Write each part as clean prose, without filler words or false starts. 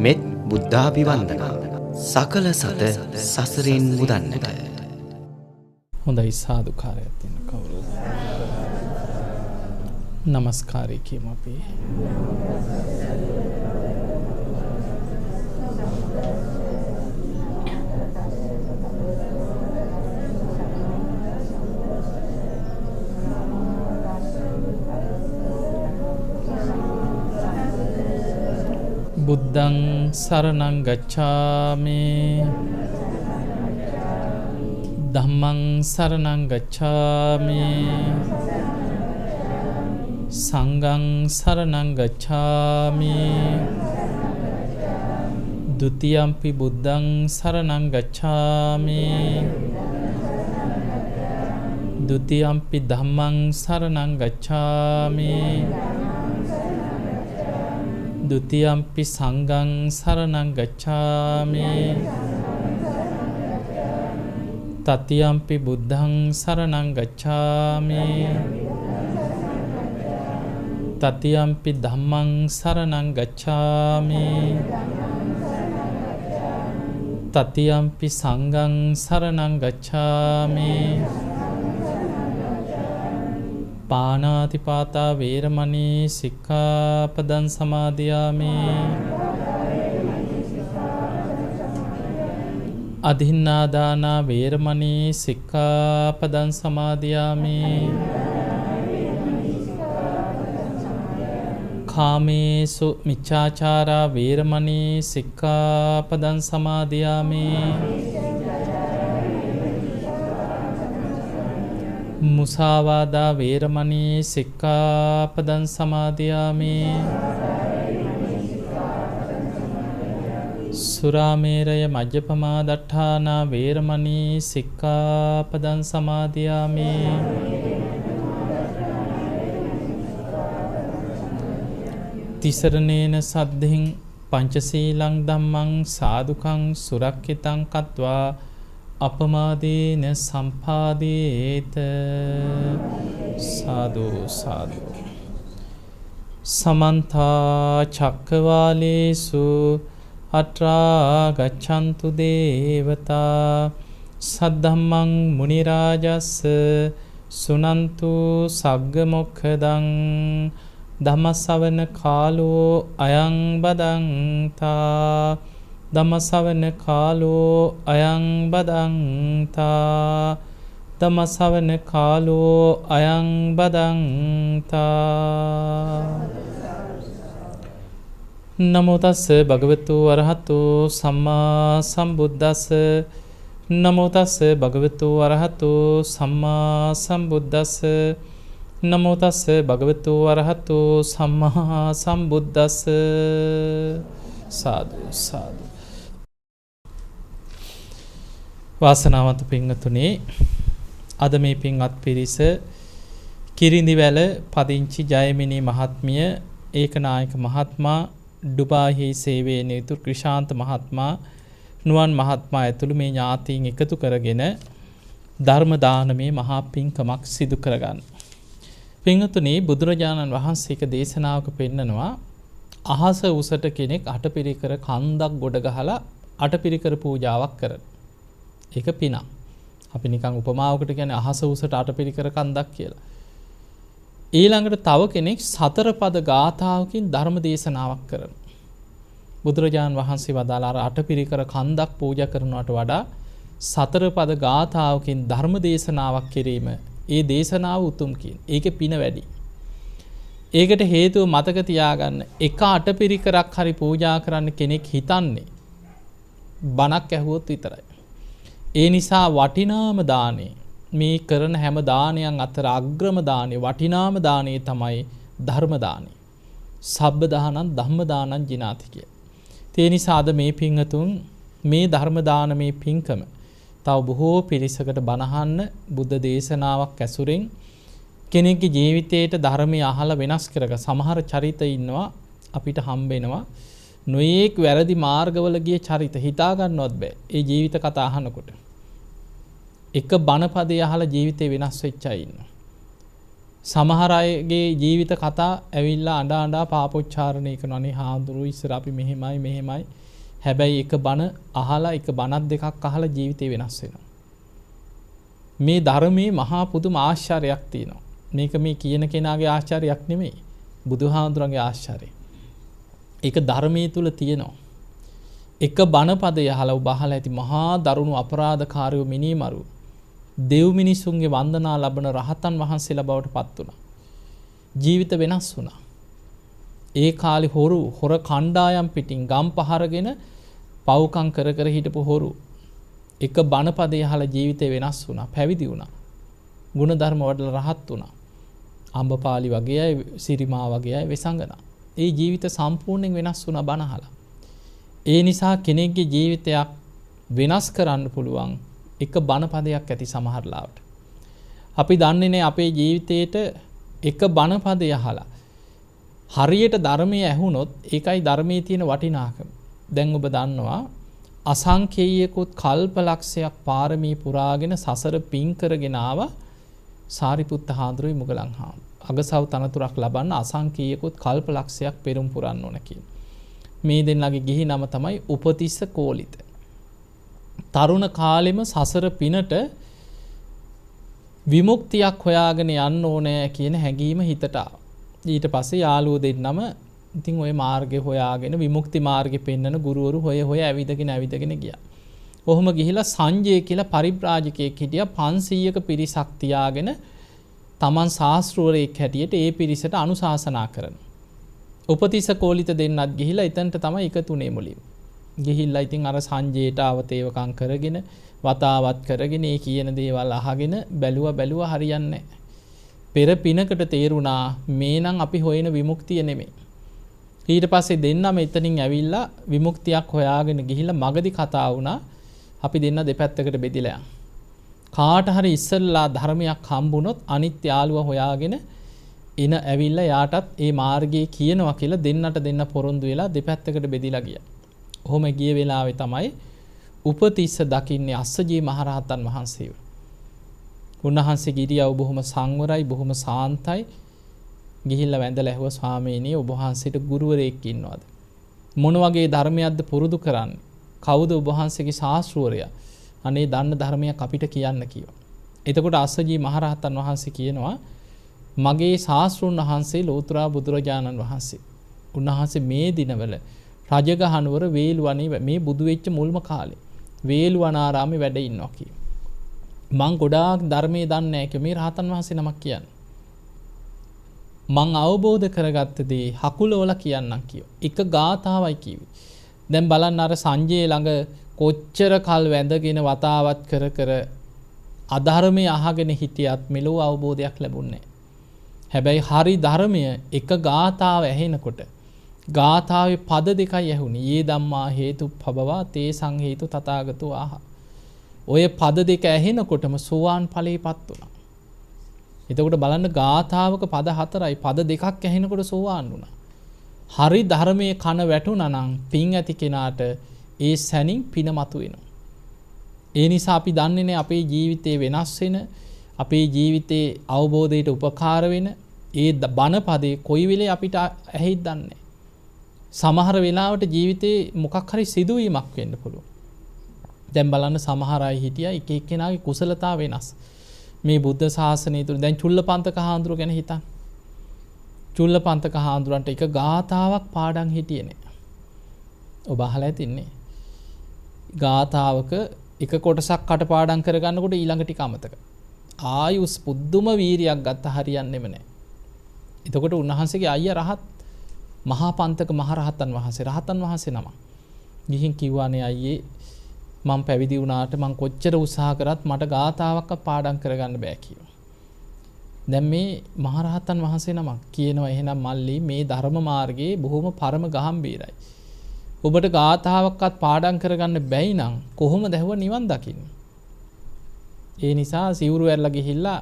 මෙත් බුද්ධාභිවන්දනා සකල සත සසරින් මුදන්නට. හොඳයි සාදුකාරයක් දෙන්න කවුරුද? නමස්කාරය කියමු අපි. බුද්ධං සරණං ගච්ඡාමි ධම්මං සරණං ගච්ඡාමි සංඝං සරණං ගච්ඡාමි ဒ ුතියම්පි බුද්ධං සරණං ගච්ඡාමි ဒ ුතියම්පි ධම්මං සරණං ගච්ඡාමි ဒ ුතියම්පි සංඝං සරණං ගච්ඡාමි තතියම්පි බුද්ධං සරණං ගච්ඡාමි තතියම්පි ධම්මං සරණං ගච්ඡාමි තතියම්පි සංඝං සරණං ගච්ඡාමි පාණාතිපාතා වේරමණී සික්ඛාපදං සමාදියාමි අදින්නාදානා වේරමණී සික්ඛාපදං සමාදියාමි කාමේසු මිච්ඡාචාරා වේරමණී සික්ඛාපදං සමාදියාමි මුසාවාදා වේරමණී සික්ඛාපදං සමාදියාමි සුරාමේරය මජ්ජපමා දට්ඨානා වේරමණී සික්ඛාපදං සමාදියාමි තිසරණේන සද්ධින් පංචශීලං ධම්මං සාදුකං සුරක්ඛිතං කତ୍වා අපමාදේන සම්පාදේත සාදු සාදු සමන්ත චක්කවාලේසු අත්‍රා ගච්ඡන්තු දේවතා සද්ධම්මං මුනි රාජස්ස සුනන්තු සග්ග මොක්ඛදං ධම්මසවන කාලෝ අයං බදන්තා ධම්මසවන කාලෝ අයං බදන්තා ධම්මසවන කාලෝ අයං බදන්තා නමෝ තස්ස භගවතු අරහතු සම්මා සම්බුද්දස්ස නමෝ තස්ස භගවතු අරහතු සම්මා සම්බුද්දස්ස නමෝ තස්ස භගවතු අරහතු සම්මා සම්බුද්දස්ස සාදු සාදු වාසනාවන්ත පින්වතුනි අද මේ පින්වත් පිරිස කිරිඳිවැල පදිංචි ජයමිනී මහත්මිය ඒකනායක මහත්මයා ඩුබායිහි සේවයේ නියුතු ක්‍රිෂාන්ත මහත්මයා නුවන් මහත්මයා ඇතුළු මේ ඥාතීන් එකතු කරගෙන ධර්ම දානමේ මහා පින්කමක් සිදු කරගන්න. පින්වතුනි බුදුරජාණන් වහන්සේ එක දේශනාවක පෙන්නනවා අහස උසට කෙනෙක් අටපිරිකර කන්දක් ගොඩ ගහලා අටපිරිකර පූජාවක් කරන. ඒක පිනක්. අපි නිකන් උපමාවකට කියන්නේ අහස උසට අටපිරිකර කන්දක් කියලා. ඊළඟට තව කෙනෙක් සතර පද ගාථාවකින් ධර්ම දේශනාවක් කරන. බුදුරජාණන් වහන්සේ වදාළ අර අටපිරිකර කන්දක් පූජා කරනවට වඩා සතර පද ගාථාවකින් ධර්ම දේශනාවක් කිරීම ඒ දේශනාව උතුම් කියන. ඒකේ පින වැඩි. ඒකට හේතුව මතක තියාගන්න එක අටපිරිකරක් හරි පූජා කරන්න කෙනෙක් හිතන්නේ බණක් ඇහුවොත් විතරයි. ඒ නිසා වටිනාම දානේ මේ කරන හැම දානයන් අතර අග්‍රම දානේ වටිනාම දානේ තමයි ධර්ම දානේ. සබ්බ දානං ධම්ම දානං ජිනාති කිය. ඒ නිසා අද මේ පින්වතුන් මේ ධර්ම දානමේ පින්කම තව බොහෝ පිරිසකට බණහන්න බුද්ධ දේශනාවක් ඇසුරෙන් කෙනෙක්ගේ ජීවිතයට ධර්මය අහලා වෙනස් කරග සමහර චරිත ඉන්නවා අපිට හම්බ වෙනවා නොයේක් වැරදි මාර්ගවල ගිය චරිත හිතා ගන්නවත් බෑ ඒ ජීවිත කතා අහනකොට එක බණපදේ අහලා ජීවිතේ වෙනස් වෙච්ච අය ඉන්නවා සමහර අයගේ ජීවිත කතා ඇවිල්ලා අඬා පාපොච්චාරණය කරනවානේ හාමුදුරුවෝ ඉස්සර අපි මෙහෙමයි. හැබැයි එක බණ අහලා එක බණක් දෙකක් අහලා ජීවිතේ වෙනස් වෙනවා. මේ ධර්මයේ මහා පුදුම ආශ්චර්යයක් තියෙනවා. මේක මේ කියන කෙනාගේ ආශ්චර්යයක් නෙමෙයි. බුදුහාමුදුරන්ගේ ආශ්චර්යය. ඒක ධර්මයේ තුල තියෙනවා. එක බණ පදය අහලා ඔබ අහලා ඇති මහා දරුණු අපරාධකාරයෝ මිනිමරු දෙව් මිනිසුන්ගේ වන්දනා ලබන රහතන් වහන්සේලා බවට පත් වුණා. ජීවිත වෙනස් වුණා. ඒ කාලේ හොර කණ්ඩායම් පිටින් ගම් පහරගෙන පව්කම් කර හිටපු හොරු එක බණපදේ අහලා ජීවිතේ වෙනස් වුණා. පැවිදි වුණා. ගුණධර්ම වඩලා රහත් වුණා. අම්බපාලි වගේ අය, සිරිමා වගේ අය, වෙසංගනා. ඒ ජීවිත සම්පූර්ණයෙන් වෙනස් වුණා බණ අහලා. ඒ නිසා කෙනෙක්ගේ ජීවිතයක් වෙනස් කරන්න පුළුවන් එක බණපදයක් ඇති සමහර ලාවට. අපි දන්නේ නැහැ අපේ ජීවිතේට එක බණපදය අහලා හරියට ධර්මයේ ඇහුනොත් ඒකයි ධර්මයේ තියෙන වටිනාකම. දැන් ඔබ දන්නවා අසංකේයකුත් කල්පලක්ෂයක් පාරමී පුරාගෙන සසර පින් කරගෙන ආවා සාරිපුත්ත හාමුදුරුවෝ මුගලන් හාමුදුරුවෝ. අගසව් තනතුරක් ලබන්න අසංකේයකුත් කල්පලක්ෂයක් පෙරම් පුරන්න ඕන කියන. මේ දෙන්නගේ ගිහි නම තමයි උපතිස්ස කෝලිත. තරුණ කාලෙම සසර පිනට විමුක්තියක් හොයාගෙන යන්න ඕනෑ කියන හැඟීම හිතට ආවා. ඊට පස්සේ යාළුවෝ දෙන්නම ඉතින් ওই මාර්ගය හොයාගෙන විමුක්ති මාර්ගෙ පෙන්වන ගුරුවරු හොය ඇවිදගෙන ගියා. කොහොම ගිහිලා සංජය කියලා පරිබ්‍රාජකයෙක් හිටියා 500ක පිරිසක් තියාගෙන තමන් ශාස්ත්‍රවරයෙක් හැටියට ඒ පිරිසට අනුශාසනා කරනවා. උපතිස්ස කෝලිත දෙන්නත් ගිහිලා එතනට තමයි එකතුනේ මුලින්. ගිහිල්ලා ඉතින් අර සංජයට අවතේවකම් කරගෙන වතාවත් කරගෙන ඒ කියන දේවල් අහගෙන බැලුවා හරියන්නේ නැහැ. පෙර පිනකට තේරුණා මේ නම් අපි හොයන විමුක්තිය නෙමෙයි. ඊට පස්සේ දෙන්නම එතනින් ඇවිල්ලා විමුක්තියක් හොයාගෙන ගිහිල්ලා මගදී කතා වුණා අපි දෙන්න දෙපැත්තකට බෙදිලා යන්න. කාට හරි ඉස්සල්ලා ධර්මයක් හම්බුනොත් අනිත් යාළුවා හොයාගෙන එන ඇවිල්ලා යාටත් ඒ මාර්ගයේ කියනවා කියලා දෙන්න පොරොන්දු වෙලා දෙපැත්තකට බෙදිලා ගියා. ඔහොම ගිය වෙලාවේ තමයි උපතිස්ස දකින්නේ අස්සජී මහරහතන් වහන්සේව. උන්වහන්සේගේ ඉරියව් බොහොම සංවරයි, බොහොම සාන්තයි. ගිහිල්ලා වැඳලා ඇහුවා ස්වාමීනි ඔබ වහන්සේට ගුරුවරයෙක් ඉන්නවද? මොන වගේ ධර්මයක්ද පුරුදු කරන්නේ? කවුද ඔබ වහන්සේගේ ශාස්ත්‍රවරයා? අනේ දන්න ධර්මයක් අපිට කියන්න කිව්වා. එතකොට අස්සජී මහරහතන් වහන්සේ කියනවා මගේ ශාස්ත්‍රුන් වහන්සේ ලෝතුරා බුදුරජාණන් වහන්සේ. උන්වහන්සේ මේ දිනවල රජගහ නුවර වේළුවනේ මේ බුදු වෙච්ච මුල්ම කාලේ වේළුවනාරාමේ වැඩ ඉන්නවා කිව්වා. මං ගොඩාක් ධර්මයේ දන්නේ නැහැ කිව්වා. මේ රහතන් වහන්සේ නමක් කියන්නේ. මං අවබෝධ කරගත්ත දේ හකුලවල කියන්නම් කිව්වා. එක ගාථාවයි කිව්වේ. දැන් බලන්න අර සංජය ළඟ කොච්චර කල් වැඳගෙන වතාවත් කර අධර්මයේ අහගෙන හිටියත් මෙලෝ අවබෝධයක් ලැබුණේ නැහැ. හැබැයි හරි ධර්මය එක ගාථාව ඇහෙනකොට ගාථාවේ පද දෙකයි ඇහුනේ. යේ ධම්මා හේතුප්පබවා තේ සංහේතු තථාගතෝ ආහ. ඔය පද දෙක ඇහෙනකොටම සෝවාන් ඵලයටපත් වුණා. එතකොට බලන්න ගාථාවක පද හතරයි පද දෙකක් ඇහෙනකොට සෝවාන් වුණා. හරි ධර්මයේ කන වැටුණා නම් පින් ඇති කෙනාට ඒ සැනින් පින මතුවෙනවා. ඒ නිසා අපි දන්නේ නැහැ අපේ ජීවිතේ වෙනස් වෙන අපේ ජීවිතේ අවබෝධයට උපකාර වෙන ඒ බණ පදේ කොයි වෙලේ අපිට ඇහෙයිද දන්නේ. සමහර වෙලාවට ජීවිතේ මොකක් හරි සිදුවීමක් වෙන්න පුළුවන්. දැන් බලන්න සමහර අය හිටියා එක එක්කෙනාගේ කුසලතාව වෙනස්. මේ බුද්ධ ශාසනය තුල දැන් චුල්ලපන්තක හාමුදුරුවෝ ගැන හිතන්න. චුල්ලපන්තක හාමුදුරන්ට එක ගාථාවක් පාඩම් හිටියේ නෑ. ඔබ අහලා ඇතින්නේ. ගාථාවක එක කොටසක් කටපාඩම් කරගන්නකොට ඊළඟ ටික අමතක. ආයුස් පුදුම වීරියක් ගත්ත හරියන්නේම නෑ. එතකොට උන්වහන්සේගේ අයියා රහත් මහා පන්තක මහරහතන් වහන්සේ නම. ගිහින් කිව්වානේ අයියේ මම පැවිදි වුණාට මම කොච්චර උත්සාහ කරත් මට ගාථාවක්වත් පාඩම් කරගන්න බෑ කියලා. දැන් මේ මහරහතන් වහන්සේ නමක් කියනවා එහෙනම් මල්ලි මේ ධර්ම මාර්ගයේ බොහොම පරම ගහම්බීරයි. ඔබට ගාථාවක්වත් පාඩම් කරගන්න බැයි නම් කොහොමද ඇහුව නිවන් දකින්නේ? ඒ නිසා සිවුරු ඇරලා ගිහිල්ලා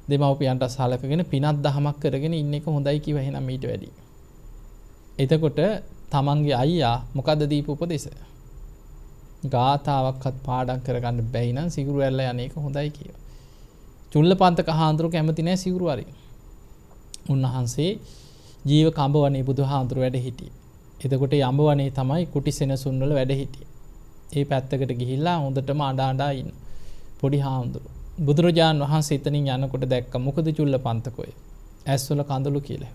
දෙමව්පියන්ට සලකගෙන පිනක් දහමක් කරගෙන ඉන්න එක හොඳයි කිව්ව එහෙනම් ඊට වැඩි. එතකොට තමන්ගේ අයියා මොකද්ද දීපු උපදේශය? ගාථාවක්වත් පාඩම් කරගන්න බැයි නම් සිවුරු ඇරලා යන එක හොඳයි කිව්වා. චුල්ලපන්තක හාමුදුරුවෝ කැමති නැහැ සිවුරු අරින්න. උන්වහන්සේ ජීවක අඹවනේ බුදුහාඳුර වැඩ හිටියේ. එතකොට ඒ අඹවනේ තමයි කුටි සෙනසුන් වල වැඩ හිටියේ. ඒ පැත්තකට ගිහිල්ලා හොඳටම අඬ ඉන්න පොඩි හාමුදුරු. බුදුරජාන් වහන්සේ එතනින් යනකොට දැක්ක මොකද චුල්ලපන්තකෝය. ඇස්වල කඳුළු කියලා.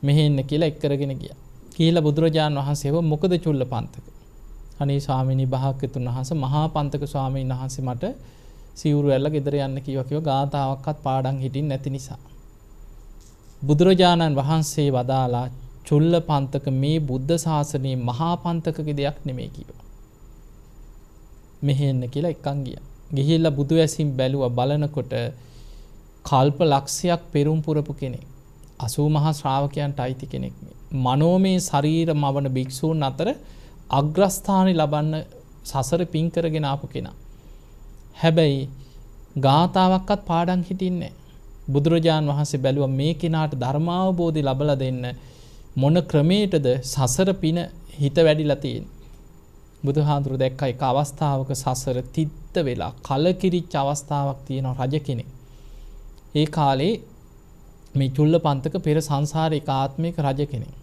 මෙහෙ එන්න කියලා එක් කරගෙන ගියා. කියලා බුදුරජාන් වහන්සේව මොකද චුල්ලපන්තක? අනේ ස්වාමීනි භාග්‍යතුන් වහන්සේ මහා පන්තක ස්වාමීන් වහන්සේ මට සිවුරු ඇල්ල ගෙදර යන්න කිව්වා ගාතාවක්වත් පාඩම් හිටින් නැති නිසා. බුදුරජාණන් වහන්සේ වදාලා චුල්ලපන්තක මේ බුද්ධ ශාසනයේ මහා පන්තකගේ දෙයක් නෙමෙයි කිව්වා. මෙහෙ එන්න කියලා එක්කන් ගියා. ගිහිල්ලා බුදු ඇසින් බැලුවා බලනකොට කල්ප ලක්ෂයක් පෙරම් පුරපු කෙනෙක්. 80 මහා ශ්‍රාවකයන්ට අයිති කෙනෙක් මේ. මනෝමය ශරීර මවන භික්ෂූන් අතර අග්‍රස්ථානෙ ලබන්න සසර පින් කරගෙන ආපු කෙනා. හැබැයි ගාතාවක්වත් පාඩම් හිටින්නේ නැහැ. බුදුරජාන් වහන්සේ බැලුවා මේ කෙනාට ධර්මාවබෝධය ලබලා දෙන්න මොන ක්‍රමයකටද සසර පින හිත වැඩිලා තියෙන්නේ. බුදුහාඳුර දැක්ක එක අවස්ථාවක සසර තිත්ත වෙලා කලකිරිච්ච අවස්ථාවක් තියෙනවා රජ කෙනෙක්. ඒ කාලේ මේ චුල්ලපන්තක පෙර සංසාරේ එක ආත්මික රජ කෙනෙක්.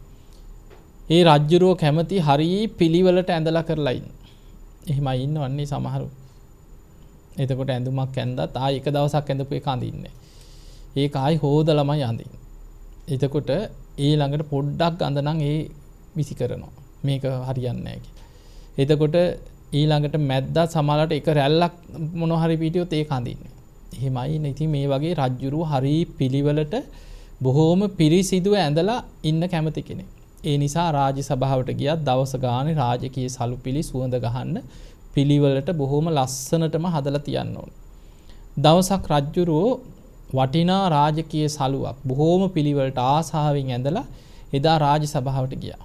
ඒ රජ්ජුරුව කැමති හරි පිළිවෙලට ඇඳලා කරලා ඉන්න. එහෙමයි ඉන්නවන්නේ සමහරු. එතකොට ඇඳුමක් ඇඳත් ආයි එක දවසක් ඇඳපු එක අඳින්නේ. ඒක ආයි හොදලමයි අඳින්නේ. එතකොට ඊළඟට පොඩ්ඩක් අඳ නම් ඒ විසි කරනවා. මේක හරියන්නේ නැහැ කියලා. එතකොට ඊළඟට මැද්දා සමහරට එක රැල්ලක් මොන හරි පිටියොත් ඒක අඳින්නේ. එහෙමයි නේ. ඉතින් මේ වගේ රජ්ජුරුව හරි පිළිවෙලට බොහෝම පිරිසිදුව ඇඳලා ඉන්න කැමති කෙනෙක්. ඒ නිසා රාජ්‍ය සභාවට ගියත් දවස ගානේ රාජකීය සලුපිලි සුවඳ ගහන්න පිළිවෙලට බොහෝම ලස්සනටම හදලා තියන්න ඕන. දවසක් රජ්ජුරුව වටිනා රාජකීය සලුවක් බොහෝම පිළිවෙලට ආසාවෙන් ඇඳලා එදා රාජ්‍ය සභාවට ගියා.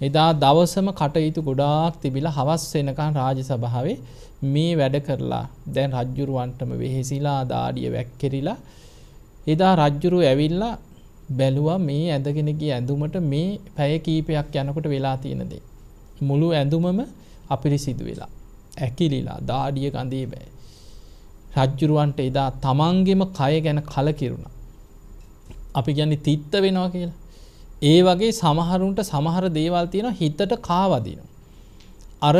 එදා දවසම කටයුතු ගොඩාක් තිබිලා හවස් වෙනකන් රාජ්‍ය සභාවේ මේ වැඩ කරලා දැන් රජ්ජුරුවන්ටම වෙහෙසිලා දාඩිය වැක්කිරිලා එදා රජ්ජුරුව ඇවිල්ලා බැලුවා මේ ඇඳගෙන ගිය ඇඳුමට මේ පැය කීපයක් යනකොට වෙලා තියෙන දේ. මුළු ඇඳුමම අපිරිසිදු වෙලා ඇකිලිලා දාඩිය ගඳේ බෑ. රජ්ජුරුවන්ට එදා තමන්ගේම කය ගැන කලකිරුණා. අපි කියන්නේ තිත්ත වෙනවා කියලා. ඒ වගේ සමහරුන්ට සමහර දේවල් තියෙනවා හිතට කාවදිනවා. අර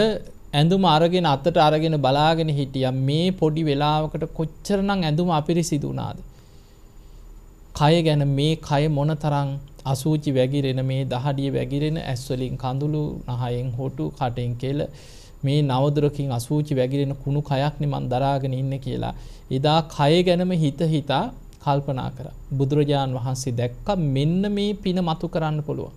ඇඳුම අරගෙන අතට අරගෙන බලාගෙන හිටියා මේ පොඩි වෙලාවකට කොච්චරනම් ඇඳුම අපිරිසිදු වුණාද? කය ගැන මේ කය මොනතරම් අසූචි වැగిරෙන මේ දහඩිය වැగిරෙන ඇස් වලින් කඳුළු නහයෙන් හොටු කටෙන් කෙල මේ නවදුරකින් අසූචි වැగిරෙන කුණු කයක්නේ මන් දරාගෙන ඉන්නේ කියලා එදා කය ගැනම හිතා කල්පනා කරා. බුදුරජාන් වහන්සේ දැක්ක මෙන්න මේ පින මතු කරන්න පුළුවන්.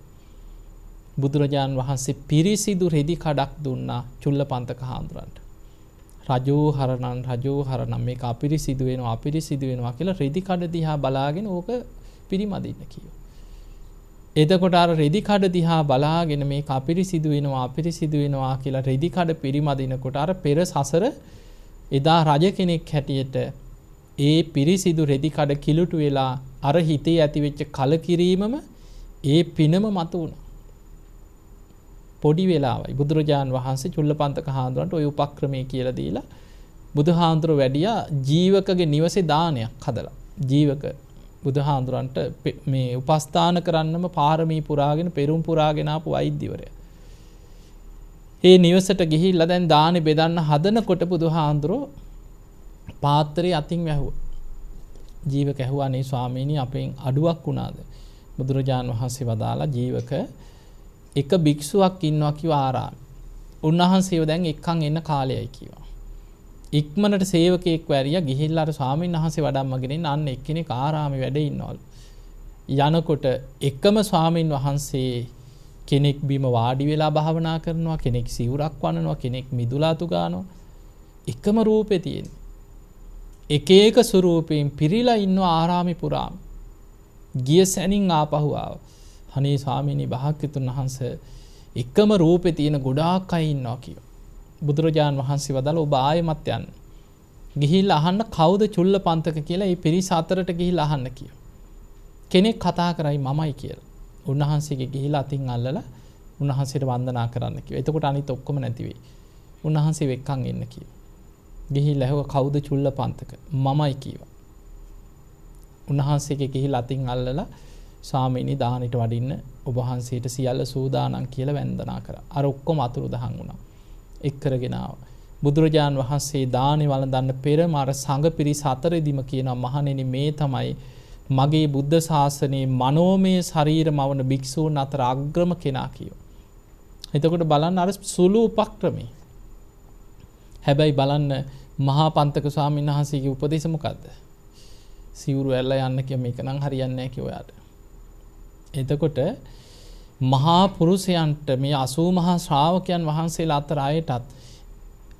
බුදුරජාන් වහන්සේ පිරිසිදු රෙදි කඩක් දුන්නා චුල්ලපන්තක හාමුදුරන්ට. රජෝ හරනම් මේක අපිරිසිදු වෙනවා කියලා රෙදි කඩ දිහා බලාගෙන ඕක පිරිමදින්න කිව්වා. එතකොට අර රෙදි කඩ දිහා බලාගෙන මේක අපිරිසිදු වෙනවා කියලා රෙදි කඩ පිරිමදිනකොට අර පෙර සසර එදා රජ කෙනෙක් හැටියට ඒ පිරිසිදු රෙදි කඩ කිලුටු වෙලා අර හිතේ ඇතිවෙච්ච කලකිරීමම ඒ පිනම මතු වුණා. පොඩි වෙලාවයි බුදුරජාන් වහන්සේ චුල්ලපන්තක හාමුදුරන්ට ওই උපක්‍රමයේ කියලා දීලා බුදුහාමුදුර වැඩියා ජීවකගේ නිවසේ දානයක් හදලා. ජීවක බුදුහාමුදුරන්ට මේ උපස්ථාන කරන්නම පාරමී පුරාගෙන පෙරුම් පුරාගෙන ආපු වෛද්‍යවරයා. ඒ නිවසට ගිහිල්ලා දැන් දානි බෙදන්න හදනකොට බුදුහාමුදුරෝ පාත්‍රයේ අතින් වැහුවා. ජීවක ඇහුවා නේ ස්වාමීනි අපෙන් අඩුවක් වුණාද? බුදුරජාන් වහන්සේ වදාලා ජීවක එක භික්ෂුවක් ඉන්නවා කිව්වා ආරාමේ. උන්වහන්සේව දැන් එක්කන් එන්න කාලයයි කිව්වා. ඉක්මනට සේවකයෙක් වැරියා ගිහිල්ලා අර ස්වාමීන් වහන්සේ වඩම්මගෙන අන්න එක්කෙනෙක් ආරාමේ වැඩ ඉන්නවලු. යනකොට එකම ස්වාමීන් වහන්සේ කෙනෙක් බිම වාඩි වෙලා භාවනා කරනවා, කෙනෙක් සිවුරක් වනනවා, කෙනෙක් මිදුලාතු ගන්නවා. එකම රූපේ තියෙන්නේ. එක එක ස්වරූපයෙන් පිරීලා ඉන්නවා ආරාමේ පුරාම. ගිය සැනින් ආපහු ආවා. අනේ ස්වාමීනි භාග්‍යතුන් වහන්සේ එකම රූපේ තියෙන ගොඩාක් අය ඉන්නවා කිව්වා. බුදුරජාන් වහන්සේ වදාලා ඔබ ආයෙමත් යන්න. ගිහිල්ලා අහන්න කවුද චුල්ලපන්තක කියලා ඒ පිරිස අතරට ගිහිල්ලා අහන්න කිව්වා. කෙනෙක් කතා කරයි මමයි කියලා. උන්වහන්සේගේ ගිහිල්ලා අතින් අල්ලලා උන්වහන්සේට වන්දනා කරන්න කිව්වා. එතකොට අනිත් ඔක්කොම නැති වෙයි. උන්වහන්සේ වෙක්කන් එන්න කිව්වා. ගිහිල්ලා ඇහුවා කවුද චුල්ලපන්තක? මමයි කිව්වා. උන්වහන්සේගේ ගිහිලා අතින් අල්ලලා ස්වාමීනි දානෙට වඩින්න ඔබ වහන්සේට සියල්ල සූදානම් කියලා වන්දනා කරා. අර ඔක්කොම අතුරුදහන් වුණා. එක් කරගෙන ආවා. බුදුරජාන් වහන්සේ දානෙ වළඳන්න පෙර මාර සංඝ පිරිස අතරෙදිම කියනවා මහණෙනි මේ තමයි මගේ බුද්ධ ශාසනයේ මනෝමය ශරීර මවන භික්ෂූන් අතර අග්‍රම කෙනා කියෝ. එතකොට බලන්න අර සුළු උපක්‍රමී. හැබැයි බලන්න මහා පන්තක ස්වාමීන් වහන්සේගේ උපදේශ මොකද්ද? සිවුරු ඇරලා යන්න කිය මේක නම් හරියන්නේ නැහැ කිය ඔයාට. එතකොට මහා පුරුෂයන්ට මේ 80 මහා ශ්‍රාවකයන් වහන්සේලා අතර අයටත්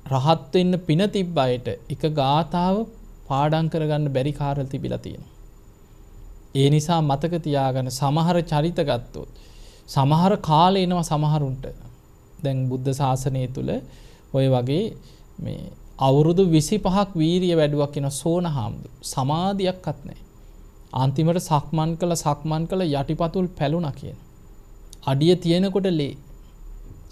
රහත් වෙන්න පින තිබ්බ අයට එක ගාතාව පාඩම් කරගන්න බැරි කාරල් තිබිලා තියෙනවා. ඒ නිසා මතක තියාගන්න සමහර චරිත ගත්තොත් සමහර කාලේ එනවා සමහරුන්ට. දැන් බුද්ධ ශාසනය තුල ඔය වගේ මේ අවුරුදු 25ක් වීරිය වැඩුවක් කියන සෝන හාමුදුරු සමාධියක්වත් නැහැ. අන්තිමට සක්මන් කළ යටිපතුල් පැලුණා කියන. අඩිය තියෙනකොට ලේ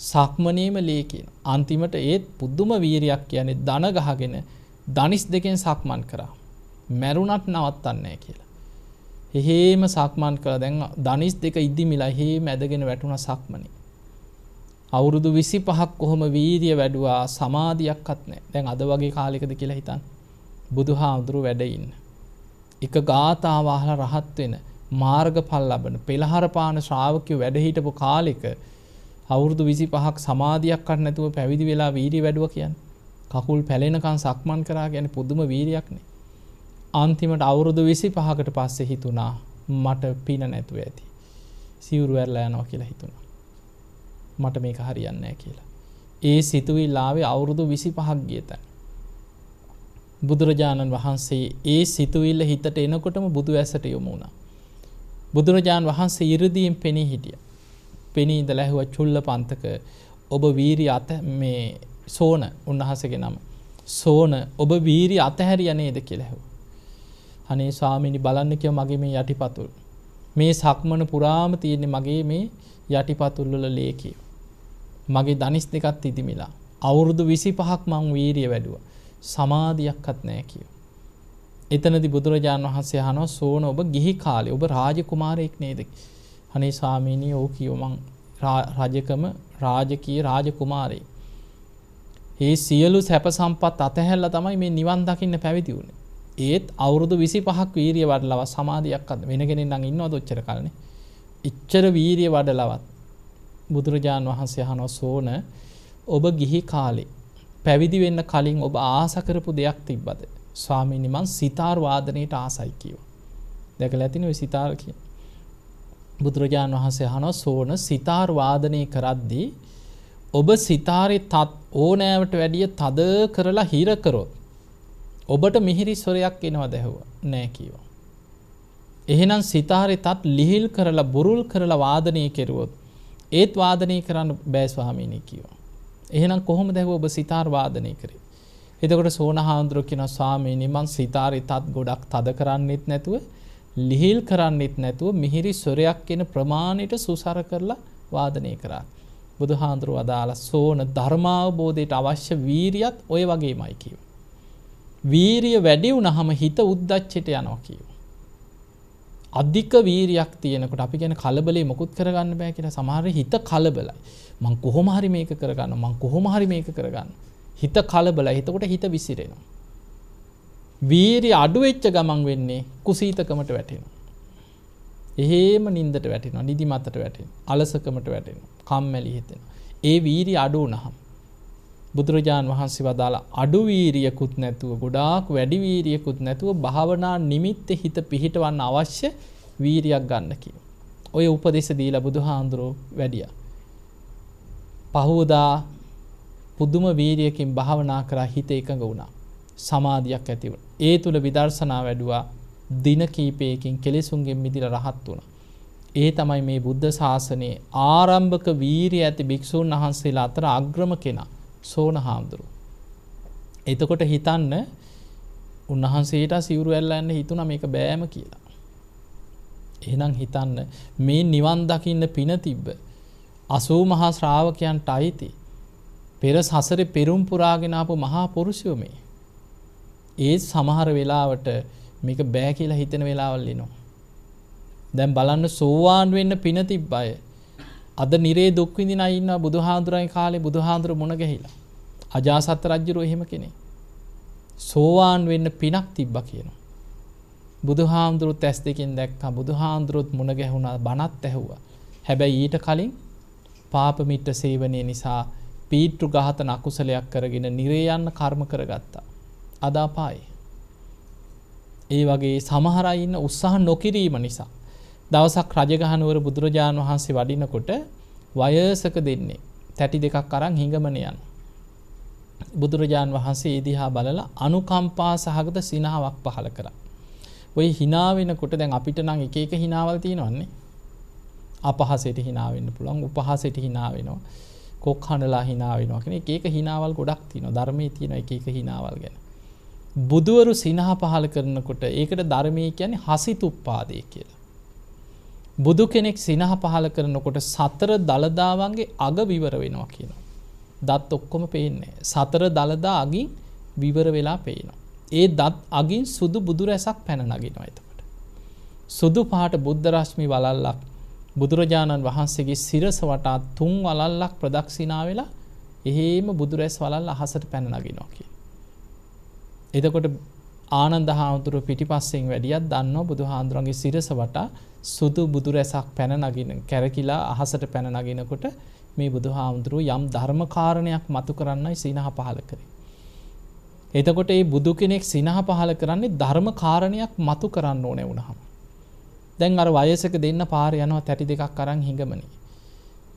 සක්මනේම ලේ කියන. අන්තිමට ඒත් පුදුම වීරියක් කියන්නේ දන ගහගෙන දනිස් දෙකෙන් සක්මන් කරා. මැරුණත් නවත්තන්නේ නැහැ කියලා. එහෙම සක්මන් කළා. දැන් දනිස් දෙක ඉදිමිලා එහෙම ඇදගෙන වැටුණා සක්මනේ. අවුරුදු 25ක් කොහොම වීරිය වැඩුවා සමාධියක්වත් නැහැ. දැන් අද වගේ කාලයකද කියලා හිතන්න. බුදුහාමුදුරු වැඩ ඉන්න. එක ගාථාව අහලා රහත් වෙන මාර්ගඵල ලබන පෙළහර පාන ශ්‍රාවකයෝ වැඩ හිටපු කාලෙක අවුරුදු 25ක් සමාධියක්වත් නැතුව පැවිදි වෙලා වීරිය වැඩුවා කියන්නේ. කකුල් පැලෙනකන් සක්මන් කරා කියන්නේ පුදුම වීරියක්නේ. අන්තිමට අවුරුදු 25කට පස්සේ හිතුණා මට පින නැතුව ඇති. සිවුරු ඇරලා යනවා කියලා හිතුණා. මට මේක හරියන්නේ නැහැ කියලා. ඒ සිතුවිල්ල ආවේ අවුරුදු 25ක් ගිය තැන. බුදුරජාණන් වහන්සේ ඒ සිතුවිල්ල හිතට එනකොටම බුදු ඇසට යොමු වුණා. බුදුරජාණන් වහන්සේ ඉරදීන් පෙනී හිටියා. පෙනී ඉඳලා ඇහුවා චුල්ලපන්තක ඔබ වීරිය අත මේ සෝන උන්වහන්සේගේ නම. සෝන ඔබ වීරිය අතහැරියා නේද කියලා ඇහුවා. අනේ ස්වාමීනි බලන්න කිව්වා මගේ මේ යටිපතුල්. මේ සක්මන පුරාම තියෙන්නේ මගේ මේ යටිපතුල් වල ලේ කිය. මගේ දනිස් දෙකත් ඉදිමිලා. අවුරුදු 25ක් මං වීරිය වැඩුවා. සමාධියක්වත් නැහැ කිය. එතනදී බුදුරජාණන් වහන්සේ අහනවා සෝන ඔබ ගිහි කාලේ ඔබ රාජකුමාරයෙක් නේද? අනේ ස්වාමීනි ඕ කියෝ මං රාජකම රාජකීය රාජකුමාරයෙක්. මේ සියලු සැප සම්පත් අතහැරලා තමයි මේ නිවන් දකින්න පැවිදි වුනේ. ඒත් අවුරුදු 25ක් වීරිය වඩලව සමාධියක්වත් වෙන කෙනෙක් නම් ඉන්නවද ඔච්චර කාලනේ? ඉච්ඡර වීරිය වඩලවත් බුදුරජාණන් වහන්සේ අහනවා සෝන ඔබ ගිහි කාලේ පැවිදි වෙන්න කලින් ඔබ ආස කරපු දෙයක් තිබ්බද? ස්වාමීනි මං සිතාර් වාදනයට ආසයි කිව්වා. දැකලා ඇතිනේ ඔය සිතාර් කියන. බුදුරජාණන් වහන්සේ අහනවා සෝන සිතාර් වාදනය කරද්දී ඔබ සිතාරේ තත් ඕනෑවට වැඩිය තද කරලා හිර කරොත් ඔබට මිහිරි ස්වරයක් එනවද ඇහුවා. නෑ කිව්වා. එහෙනම් සිතාරේ තත් ලිහිල් කරලා බුරුල් කරලා වාදනය කෙරුවොත් ඒත් වාදනය කරන්න බෑ ස්වාමීනි කිව්වා. එහෙනම් කොහොමද ඔබ සිතාර් වාදනය කරේ? එතකොට සෝනහාඳුර කියනවා ස්වාමීනි මං සිතාරේ තත් ගොඩක් තද කරන්නෙත් නැතුව ලිහිල් කරන්නෙත් නැතුව මිහිරි ස්වරයක් එන ප්‍රමාණයට සුසර කරලා වාදනය කරා. බුදුහාඳුර වදාලා සෝන ධර්මාවබෝධයට අවශ්‍ය වීරියත් ඔය වගේමයි කිව්වා. වීරිය වැඩි වුණාම හිත උද්දච්චයට යනවා කිව්වා. අධික වීරියක් තියෙනකොට අපි කියන කලබලේ මොකුත් කරගන්න බෑ කියලා සමහර හිත කලබලයි. මං කොහොම හරි මේක කරගන්න. හිත කලබලයි. එතකොට හිත විසිරෙනවා. වීරිය අඩු වෙච්ච ගමන් වෙන්නේ කුසීතකමට වැටෙනවා. එහෙම නින්දට වැටෙනවා, නිදිමතට වැටෙනවා, අලසකමට වැටෙනවා, කම්මැලි හිතෙනවා. ඒ වීරිය අඩු වුණාම බුදුරජාන් වහන්සේ වදාලා අඩු වීරියකුත් නැතුව ගොඩාක් වැඩි වීරියකුත් නැතුව භාවනා නිමිත්තේ හිත පිහිටවන්න අවශ්‍ය වීරියක් ගන්න කියනවා. ඔය උපදේශ දීලා බුදුහාඳුරෝ වැඩියා. පහවදා පුදුම වීරියකින් භාවනා කරා හිත එකඟ වුණා. සමාධියක් ඇති වුණා. ඒ තුල විදර්ශනා වැඩුවා. දින කීපයකින් කෙලෙසුන්ගෙන් මිදලා රහත් වුණා. ඒ තමයි මේ බුද්ධ ශාසනයේ ආරම්භක වීරිය ඇති භික්ෂුන් වහන්සේලා අතර අග්‍රම කෙනා. සෝනහාමුදුරුවෝ. එතකොට හිතන්න උන්වහන්සේට සිවුරු ඇල්ලලා යන්න හිතුණා මේක බෑම කියලා. එහෙනම් හිතන්න මේ නිවන් දකින්න පින තිබ්බ 80 මහා ශ්‍රාවකයන්ට අයිති පෙර සසරේ පෙරුම් පුරාගෙන ආපු මහා පුරුෂයෝ මේ. ඒ සමහර වෙලාවට මේක බෑ කියලා හිතෙන වෙලාවල් එනවා. දැන් බලන්න සෝවාන් වෙන්න පින තිබ්බ අය අද නිරේ දුක් විඳින අය ඉන්නවා බුදුහාඳුරන්ගේ කාලේ බුදුහාඳුර මුණ ගැහිලා. අජාසත් රජුරෝ එහෙම කෙනෙක්. සෝවාන් වෙන්න පිනක් තිබ්බා කියනවා. බුදුහාඳුරුත් ඇස් දෙකෙන් දැක්කා බුදුහාඳුරුත් මුණ ගැහුණා බණත් ඇහුවා. හැබැයි ඊට කලින් පාප මිත්‍ර සේවනය නිසා පීතෘ ඝාතන අකුසලයක් කරගෙන නිරේ යන්න කර්ම කරගත්තා. අද අපායේ. ඒ වගේ සමහර අය ඉන්න උත්සාහ නොකිරීම නිසා දවසක් රජගහනුවර බුදුරජාණන් වහන්සේ වඩිනකොට වයසක දෙන්නේ තැටි දෙකක් අරන් හිඟමන යන. බුදුරජාණන් වහන්සේ ඒ දිහා බලලා අනුකම්පා සහගත සිනාවක් පහළ කරා. ඔය hina වෙනකොට දැන් අපිට නම් එක එක hinaවල් තියෙනවන්නේ. අපහසෙට hina වෙන්න පුළුවන්, උපහසෙට hina වෙනවා. කොක් හඬලා hina වෙනවා කියන එක එක hinaවල් ගොඩක් තියෙනවා. ධර්මයේ තියෙන එක එක hinaවල් ගැන. බුදුවරු සිනහ පහළ කරනකොට ඒකට ධර්මයේ කියන්නේ හසිතුප්පාදේ කියලා. බුදු කෙනෙක් සිනහ පහළ කරනකොට සතර දලදාවන්ගේ අග විවර වෙනවා කියනවා. දත් ඔක්කොම පේන්නේ. සතර දලදා අගින් විවර වෙලා පේනවා. ඒ දත් අගින් සුදු බුදු රැසක් පැන නගිනවා එතකොට. සුදු පාට බුද්ධ රශ්මි වලල්ලක් බුදුරජාණන් වහන්සේගේ සිරස වටා 3 වලල්ලක් ප්‍රදක්ෂිනා වෙලා එහෙම බුදු රැස් වලල්ල අහසට පැන නගිනවා කියනවා. එතකොට ආනන්ද හාමුදුරුවෝ පිටිපස්සෙන් වැඩියක් දන්නවා බුදුහාඳුරන්ගේ සිරස වටා සුදු බුදු රැසක් පැන නගින කැරකිලා අහසට පැන නගිනකොට මේ බුදුහාමුදුරුවෝ යම් ධර්ම කාරණයක් මතු කරන්නයි සිනහ පහළ කරේ. එතකොට මේ බුදු කෙනෙක් සිනහ පහළ කරන්නේ ධර්ම කාරණයක් මතු කරන්න ඕනේ වුණාම. දැන් අර වයසක දෙන්න පාර යනවා තැටි දෙකක් අරන් හිඟමනේ.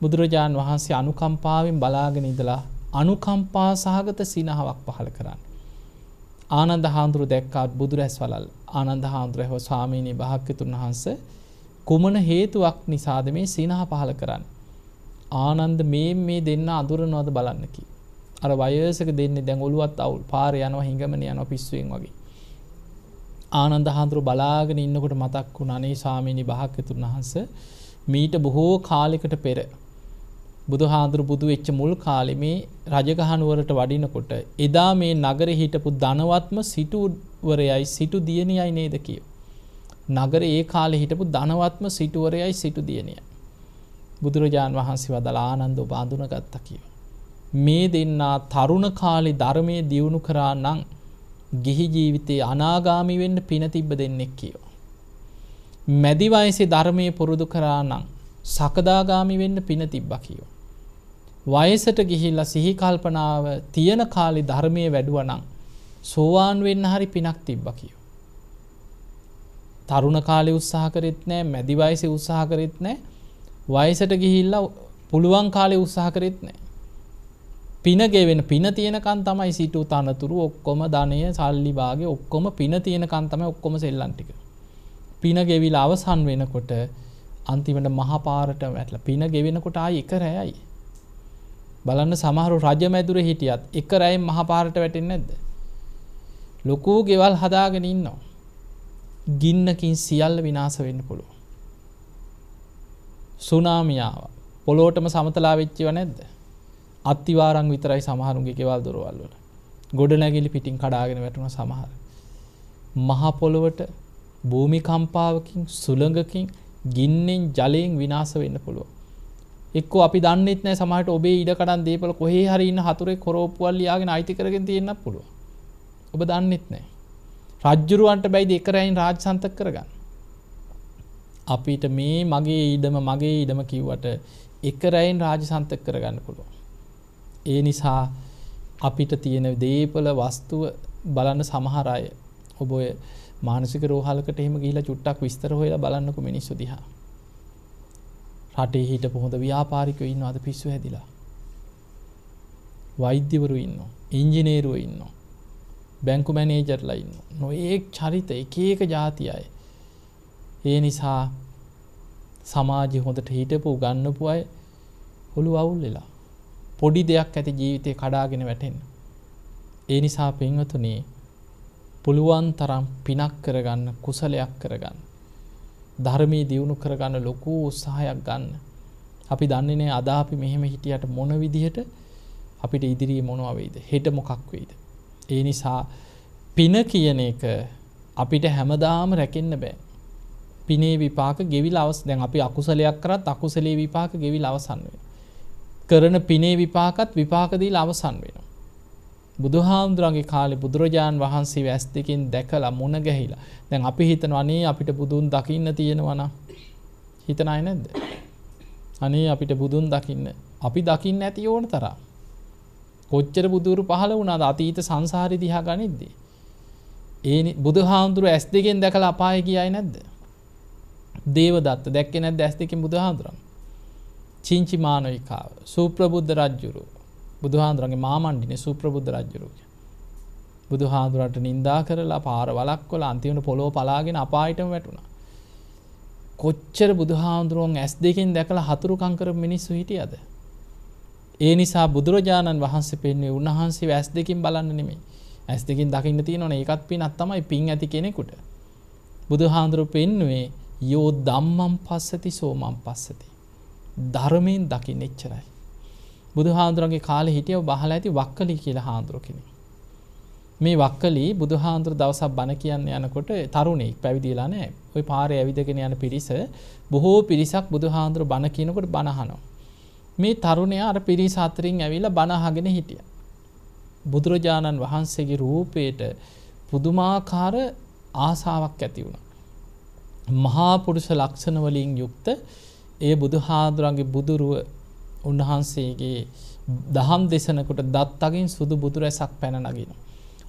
බුදුරජාන් වහන්සේ අනුකම්පාවෙන් බලාගෙන ඉඳලා අනුකම්පා සහගත සිනහවක් පහළ කරන්නේ. ආනන්ද හාමුදුරුවෝ දැක්කා බුදු රැස් වලල්. ආනන්ද හාමුදුරුවෝ ස්වාමීනි භාග්‍යතුන් වහන්සේ කුමන හේතුවක් නිසාද මේ සිනහ පහළ කරන්නේ? ආනන්ද මේ දෙන්න අඳුරනවද බලන්න කි. අර වයසක දෙන්නේ දැන් ඔළුවත් අවුල් පාරේ යනවා හිඟමනේ යනවා පිස්සුවෙන් වගේ. ආනන්ද හාමුදුරුවෝ බලාගෙන ඉන්නකොට මතක් වුණා නේ ස්වාමීනි භාග්‍යතුන් වහන්සේ මීට බොහෝ කාලයකට පෙර බුදුහාඳුරු බුදු වෙච්ච මුල් කාලේ මේ රජගහනුවරට වඩිනකොට එදා මේ නගරේ හිටපු ධනවත්ම සිටුවරයයි සිටු දියණියයි නේද කියෝ. නගරේ ඒ කාලේ හිටපු ධනවත්ම සිටුවරයයි සිටු දියණියයි. බුදුරජාන් වහන්සේ වදාලා ආනන්ද ඔබ අඳුනගත්තා කියෝ. මේ දෙන්නා තරුණ කාලේ ධර්මයේ දියුණු කරා නම් ගිහි ජීවිතේ අනාගාමි වෙන්න පින තිබ්බ දෙන්නෙක් කියෝ. මැදි වයසේ ධර්මයේ පුරුදු කරා නම් සකදාගාමි වෙන්න පින තිබ්බා කියෝ. වයසට ගිහිල්ලා සිහි කල්පනාව තියෙන කාලේ ධර්මයේ වැඩුවා නම් සෝවාන් වෙන්න හරි පිනක් තිබ්බා කියෝ. තරුණ කාලේ උත්සාහ කරෙත් නැහැ, මැදි වයසේ උත්සාහ කරෙත් නැහැ, වයසට ගිහිල්ලා පුළුවන් කාලේ උත්සාහ කරෙත් නැහැ. පින ගෙවෙන පින තියෙනකන් තමයි සිටු තනතුරු ඔක්කොම ධනය සල්ලි වාගේ ඔක්කොම පින තියෙනකන් තමයි ඔක්කොම සෙල්ලම් ටික. පින ගෙවිලා අවසන් වෙනකොට අන්තිමට මහා පාරට වැටලා පින ගෙවෙනකොට ආයි එක රැයයි. බලන්න සමහරු රජමැදුරේ හිටියත් එක රැයෙන් මහා පාරට වැටෙන්නේ නැද්ද? ලොකු ගෙවල් හදාගෙන ඉන්නවා. ගින්නකින් සියල්ල විනාශ වෙන්න පුළුවන්. සුනාමිය ආවා. පොළොවටම සමතලා වෙච්චිව නැද්ද? අත්තිවාරම් විතරයි සමහරුන්ගේ ගෙවල් දොරවල් වල. ගොඩනැගිලි පිටින් කඩාගෙන වැටුණා සමහර. මහා පොළොවට භූමිකම්පාවකින් සුළඟකින් ගින්නෙන් ජලයෙන් විනාශ වෙන්න පුළුවන්. එක්කෝ අපි දන්නෙත් නැහැ සමහරට ඔබේ ඉඩකඩම් දීපල කොහේ හරි ඉන්න හතුරෙක් කොරෝප්පුවල් ලියාගෙන අයිති කරගෙන තියෙන්නත් පුළුවන්. ඔබ දන්නෙත් නැහැ. රජ්ජුරුවන්ට බැයිද එක රැයින් රාජසන්තක කරගන්න. අපිට මේ මගේ ඉඩම කිව්වට එක රැයින් රාජසන්තක කරගන්න පුළුවන්. ඒ නිසා අපිට තියෙන දීපල වස්තුව බලන්න සමහර අය ඔබ ඔය මානසික රෝහලකට එහෙම ගිහිලා චුට්ටක් විස්තර හොයලා බලන්නකො මිනිස්සු දිහා. රටේ හිටපු හොඳ ව්‍යාපාරිකයෝ ඉන්නවා අද පිස්සු හැදිලා. වෛද්‍යවරු ඉන්නවා, ඉංජිනේරුවෝ ඉන්නවා, බැංකු මැනේජර්ලා ඉන්නවා. නොඑක් චරිත එක එක જાති අය. ඒ නිසා සමාජය හොඳට හිටපු ගන්නපු අය ඔළුව අවුල් වෙලා පොඩි දෙයක් ඇති ජීවිතේ කඩාගෙන වැටෙන්න. ඒ නිසා පින්වතුනි පුළුවන් තරම් පිනක් කරගන්න, කුසලයක් කරගන්න, ධර්මයේ දියුණු කරගන්න ලොකු උත්සාහයක් ගන්න. අපි දන්නේ නැහැ අද අපි මෙහෙම හිටියට මොන විදිහට අපිට ඉදිරියේ මොනවා වෙයිද, හෙට මොකක් වෙයිද. ඒ නිසා පින කියන එක අපිට හැමදාම රැකෙන්න බෑ. පිනේ විපාක ගෙවිලා දැන් අපි අකුසලයක් කරත් අකුසලයේ විපාක ගෙවිලා අවසන් වෙනවා. කරන පිනේ විපාකත් විපාක දීලා අවසන් වෙනවා. බුදුහාමුදුරන්ගේ කාලේ බුදුරජාන් වහන්සේ වැස් දෙකෙන් දැකලා මුණ ගැහිලා. දැන් අපි හිතනවා අනේ අපිට බුදුන් දකින්න තියෙනවා නම් හිතන අය නැද්ද? අනේ අපිට බුදුන් දකින්න. අපි දකින්න ඇති ඕන තරම්. කොච්චර බුදුරු පහළ වුණාද අතීත සංසාරේ දිහා ගනිද්දී. ඒ බුදුහාමුදුර ඇස් දෙකෙන් දැකලා අපාය ගියයි නැද්ද? දේවදත්ත දැක්කේ නැද්ද ඇස් දෙකෙන් බුදුහාමුදුරන්? චින්චි මානවිකාව සූප්‍රබුද්ධ රජුරු බුදුහාමුදුරන්ගේ මාමණ්ඩිනේ සූප්‍රබුද්ධ රජුරු. බුදුහාමුදුරන්ට නිඳා කරලා පාර වලක්වලා අන්තිමට පොළොව පලාගෙන අපායටම වැටුණා. කොච්චර බුදුහාමුදුරුවන් ඇස් දෙකෙන් දැකලා හතුරුකම් කරපු මිනිස්සු හිටියද? ඒ නිසා බුදුරජාණන් වහන්සේ පෙන්වුවේ උන්වහන්සේ ඇස් දෙකෙන් බලන්න නෙමෙයි. ඇස් දෙකෙන් දකින්න තියෙනවනේ ඒකත් පිනක් තමයි පින් ඇති කෙනෙකුට. බුදුහාමුදුරුවෝ පෙන්වුවේ යෝ ධම්මං පස්සති සෝමං පස්සති. ධර්මයෙන් දකින්න එච්චරයි. බුදුහාමුදුරන්ගේ කාලේ හිටියව බහලා ඇති වක්කලි කියලා හාමුදුරුවෝ කෙනෙක්. මේ වක්කලි බුදුහාමුදුරුවෝ දවසක් බණ කියන්න යනකොට තරුණෙක් පැවිදිලා නැහැ. ওই පාරේ ඇවිදගෙන යන පිරිස බොහෝ පිරිසක් බුදුහාමුදුරුවෝ බණ කියනකොට බණ අහනවා. මේ තරුණයා අර පිරිස අතරින් ඇවිල්ලා බණ අහගෙන හිටියා. බුදුරජාණන් වහන්සේගේ රූපයට පුදුමාකාර ආසාවක් ඇති වුණා. මහා පුරුෂ ලක්ෂණ වලින් යුක්ත ඒ බුදුහාඳුරන්ගේ බුදුරුව උන්වහන්සේගේ දහම් දේශනකට දත් අගින් සුදු බුදු රැසක් පැන නගිනවා.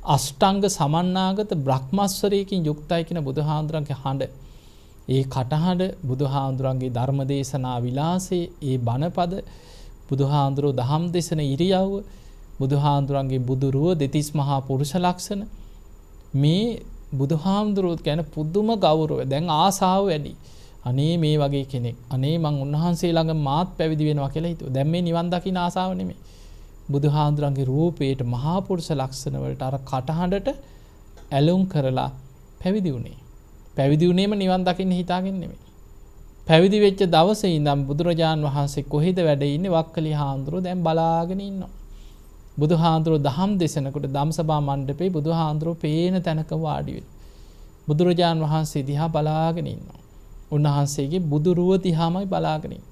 අෂ්ටාංග සමන්නාගත බ්‍රහ්මස්වරයකින් යුක්තයි කියන බුදුහාඳුරන්ගේ හඬ. ඒ කටහඬ බුදුහාඳුරන්ගේ ධර්ම දේශනා විලාසයේ ඒ බණපද බුදුහාඳුරෝ දහම් දේශන ඉරියව්ව බුදුහාඳුරන්ගේ බුදුරුව දෙතිස් මහා පුරුෂ ලක්ෂණ මේ බුදුහාමුදුරුවෝ ගැන පුදුම ගෞරවය දැන් ආසාව වැඩි. අනේ මේ වගේ කෙනෙක් අනේ මං උන්වහන්සේ ළඟ මාත් පැවිදි වෙනවා කියලා හිතුවා. දැන් මේ නිවන් දකින්න ආසාව නෙමෙයි. බුදුහාමුදුරන්ගේ රූපේට මහා පුරුෂ ලක්ෂණ වලට අර කටහඬට ඇලුම් කරලා පැවිදි වුණේ. පැවිදි වුණේම නිවන් දකින්න හිතාගෙන නෙමෙයි. පැවිදි වෙච්ච දවසේ ඉඳන් බුදුරජාන් වහන්සේ කොහෙද වැඩ ඉන්නේ වක්කලි හාමුදුරුවෝ දැන් බලාගෙන ඉන්නවා. බුදුහාඳුරෝ දහම් දේශනකට ධම්සභා මණ්ඩපේ බුදුහාඳුරෝ පේන තැනක වාඩි වෙනවා. බුදුරජාන් වහන්සේ දිහා බලාගෙන ඉන්නවා. උන්වහන්සේගේ බුදුරුව දිහාමයි බලාගෙන ඉන්නේ.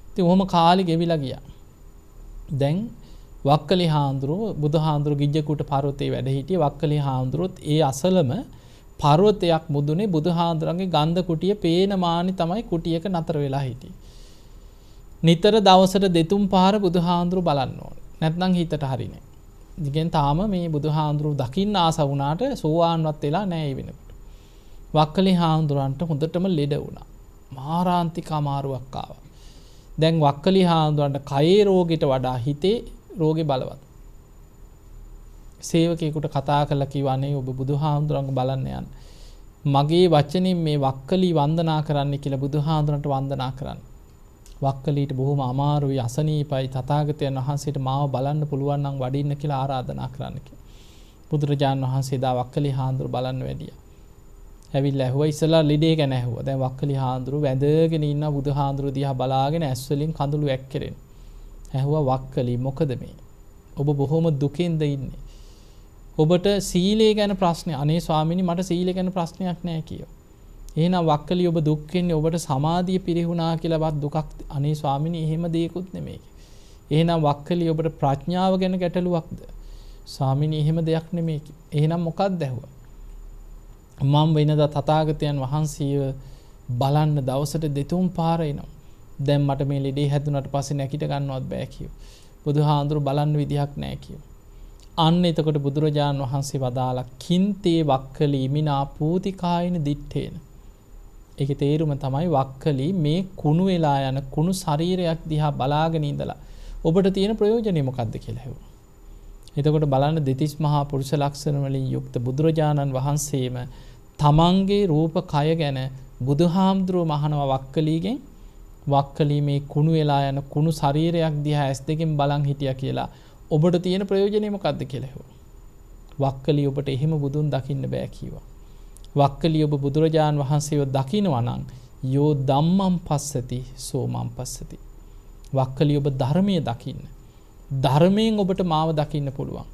ඉතින් ඔහොම කාලෙ ගෙවිලා ගියා. දැන් වක්කලි හාඳුරෝ බුදුහාඳුරෝ ගිජ්ජකූට පර්වතයේ වැඩ හිටියේ. වක්කලි හාඳුරොත් ඒ අසලම පර්වතයක් මුදුනේ බුදුහාඳුරන්ගේ ගන්ධ කුටිය පේන මානි තමයි කුටියක නතර වෙලා හිටියේ. නිතර දවසට දෙතුන් පාර බුදුහාඳුරෝ බලන්න ඕනේ. නැත්නම් හිතට හරිනේ. ඉතින් තාම මේ බුදුහාඳුරුවෝ දකින්න ආස වුණාට සෝවාන්වත් වෙලා නැහැ ඒ වෙනකොට. වක්කලි හාඳුරන්ට හොඳටම ලෙඩ වුණා. මාරාන්තික අමාරුවක් ආවා. දැන් වක්කලි හාඳුරන්ට කයේ රෝගෙට වඩා හිතේ රෝගේ බලවත්. සේවකයෙකුට කතා කරලා කිව්වනේ ඔබ බුදුහාඳුරන්ව බලන්න යන්න. මගේ වචනින් මේ වක්කලි වන්දනා කරන්න කියලා බුදුහාඳුරන්ට වන්දනා කරන්න. වක්කලීට බොහොම අමාරුයි අසනීපයි තථාගතයන් වහන්සේට මාව බලන්න පුළුවන් නම් වඩින්න කියලා ආරාධනා කරන්න කියලා. බුදුරජාණන් වහන්සේ දා වක්කලි හාඳුරු බලන්න වැඩියා. ඇවිල්ලා ඇහුවා ඉස්සලා ලිඩේ ගැන ඇහුවා. දැන් වක්කලි හාඳුරු වැඳගෙන ඉන්න බුදුහාඳුරු දිහා බලාගෙන ඇස් වලින් කඳුළු ඇක්කෙරෙන. ඇහුවා වක්කලි මොකද මේ? ඔබ බොහොම දුකින්ද ඉන්නේ. ඔබට සීලය ගැන ප්‍රශ්නේ අනේ ස්වාමීනි මට සීලය ගැන ප්‍රශ්නයක් නැහැ කියෝ. එහෙනම් වක්කලි ඔබ දුක් වෙන්නේ ඔබට සමාධිය පිරිහුණා කියලාවත් දුකක් අනේ ස්වාමීනි එහෙම දෙයක්වත් නෙමෙයි. එහෙනම් වක්කලි ඔබට ප්‍රඥාව ගැන ගැටලුවක්ද? ස්වාමීනි එහෙම දෙයක් නෙමෙයි. එහෙනම් මොකක්ද ඇහුවා? මම වෙනදා තථාගතයන් වහන්සේව බලන්න දවසට දෙතුන් පාර එනවා. දැන් මට මේ ලෙඩේ හැදුනට පස්සේ නැගිට ගන්නවත් බෑ කියෝ. බුදුහාඳුරු බලන්න විදිහක් නැහැ කියෝ. අන්න එතකොට බුදුරජාණන් වහන්සේ වදාලා කින්තේ වක්කලි මිනා පූතිකායින දිත්තේන. ඒකේ තේරුම තමයි වක්කලි මේ කුණු වෙලා යන කුණු ශරීරයක් දිහා බලාගෙන ඉඳලා ඔබට තියෙන ප්‍රයෝජනෙ මොකක්ද කියලා හෙව්වා. එතකොට බලන්න දෙතිස් මහා පුරුෂ ලක්ෂණ වලින් යුක්ත බුදුරජාණන් වහන්සේම තමන්ගේ රූප කය ගැන බුදුහාමුදුරුවෝ මහනවා වක්කලිගෙන් වක්කලි මේ කුණු වෙලා යන කුණු ශරීරයක් දිහා ඇස් දෙකෙන් බලන් හිටියා කියලා ඔබට තියෙන ප්‍රයෝජනෙ මොකක්ද කියලා හෙව්වා. වක්කලි ඔබට එහෙම බුදුන් දකින්න බෑ කිව්වා. වක්කලි ඔබ බුදුරජාන් වහන්සේව දකිනවා නම් යෝ ධම්මං පස්සති සෝමං පස්සති. වක්කලි ඔබ ධර්මයේ දකින්න. ධර්මයෙන් ඔබට මාව දකින්න පුළුවන්.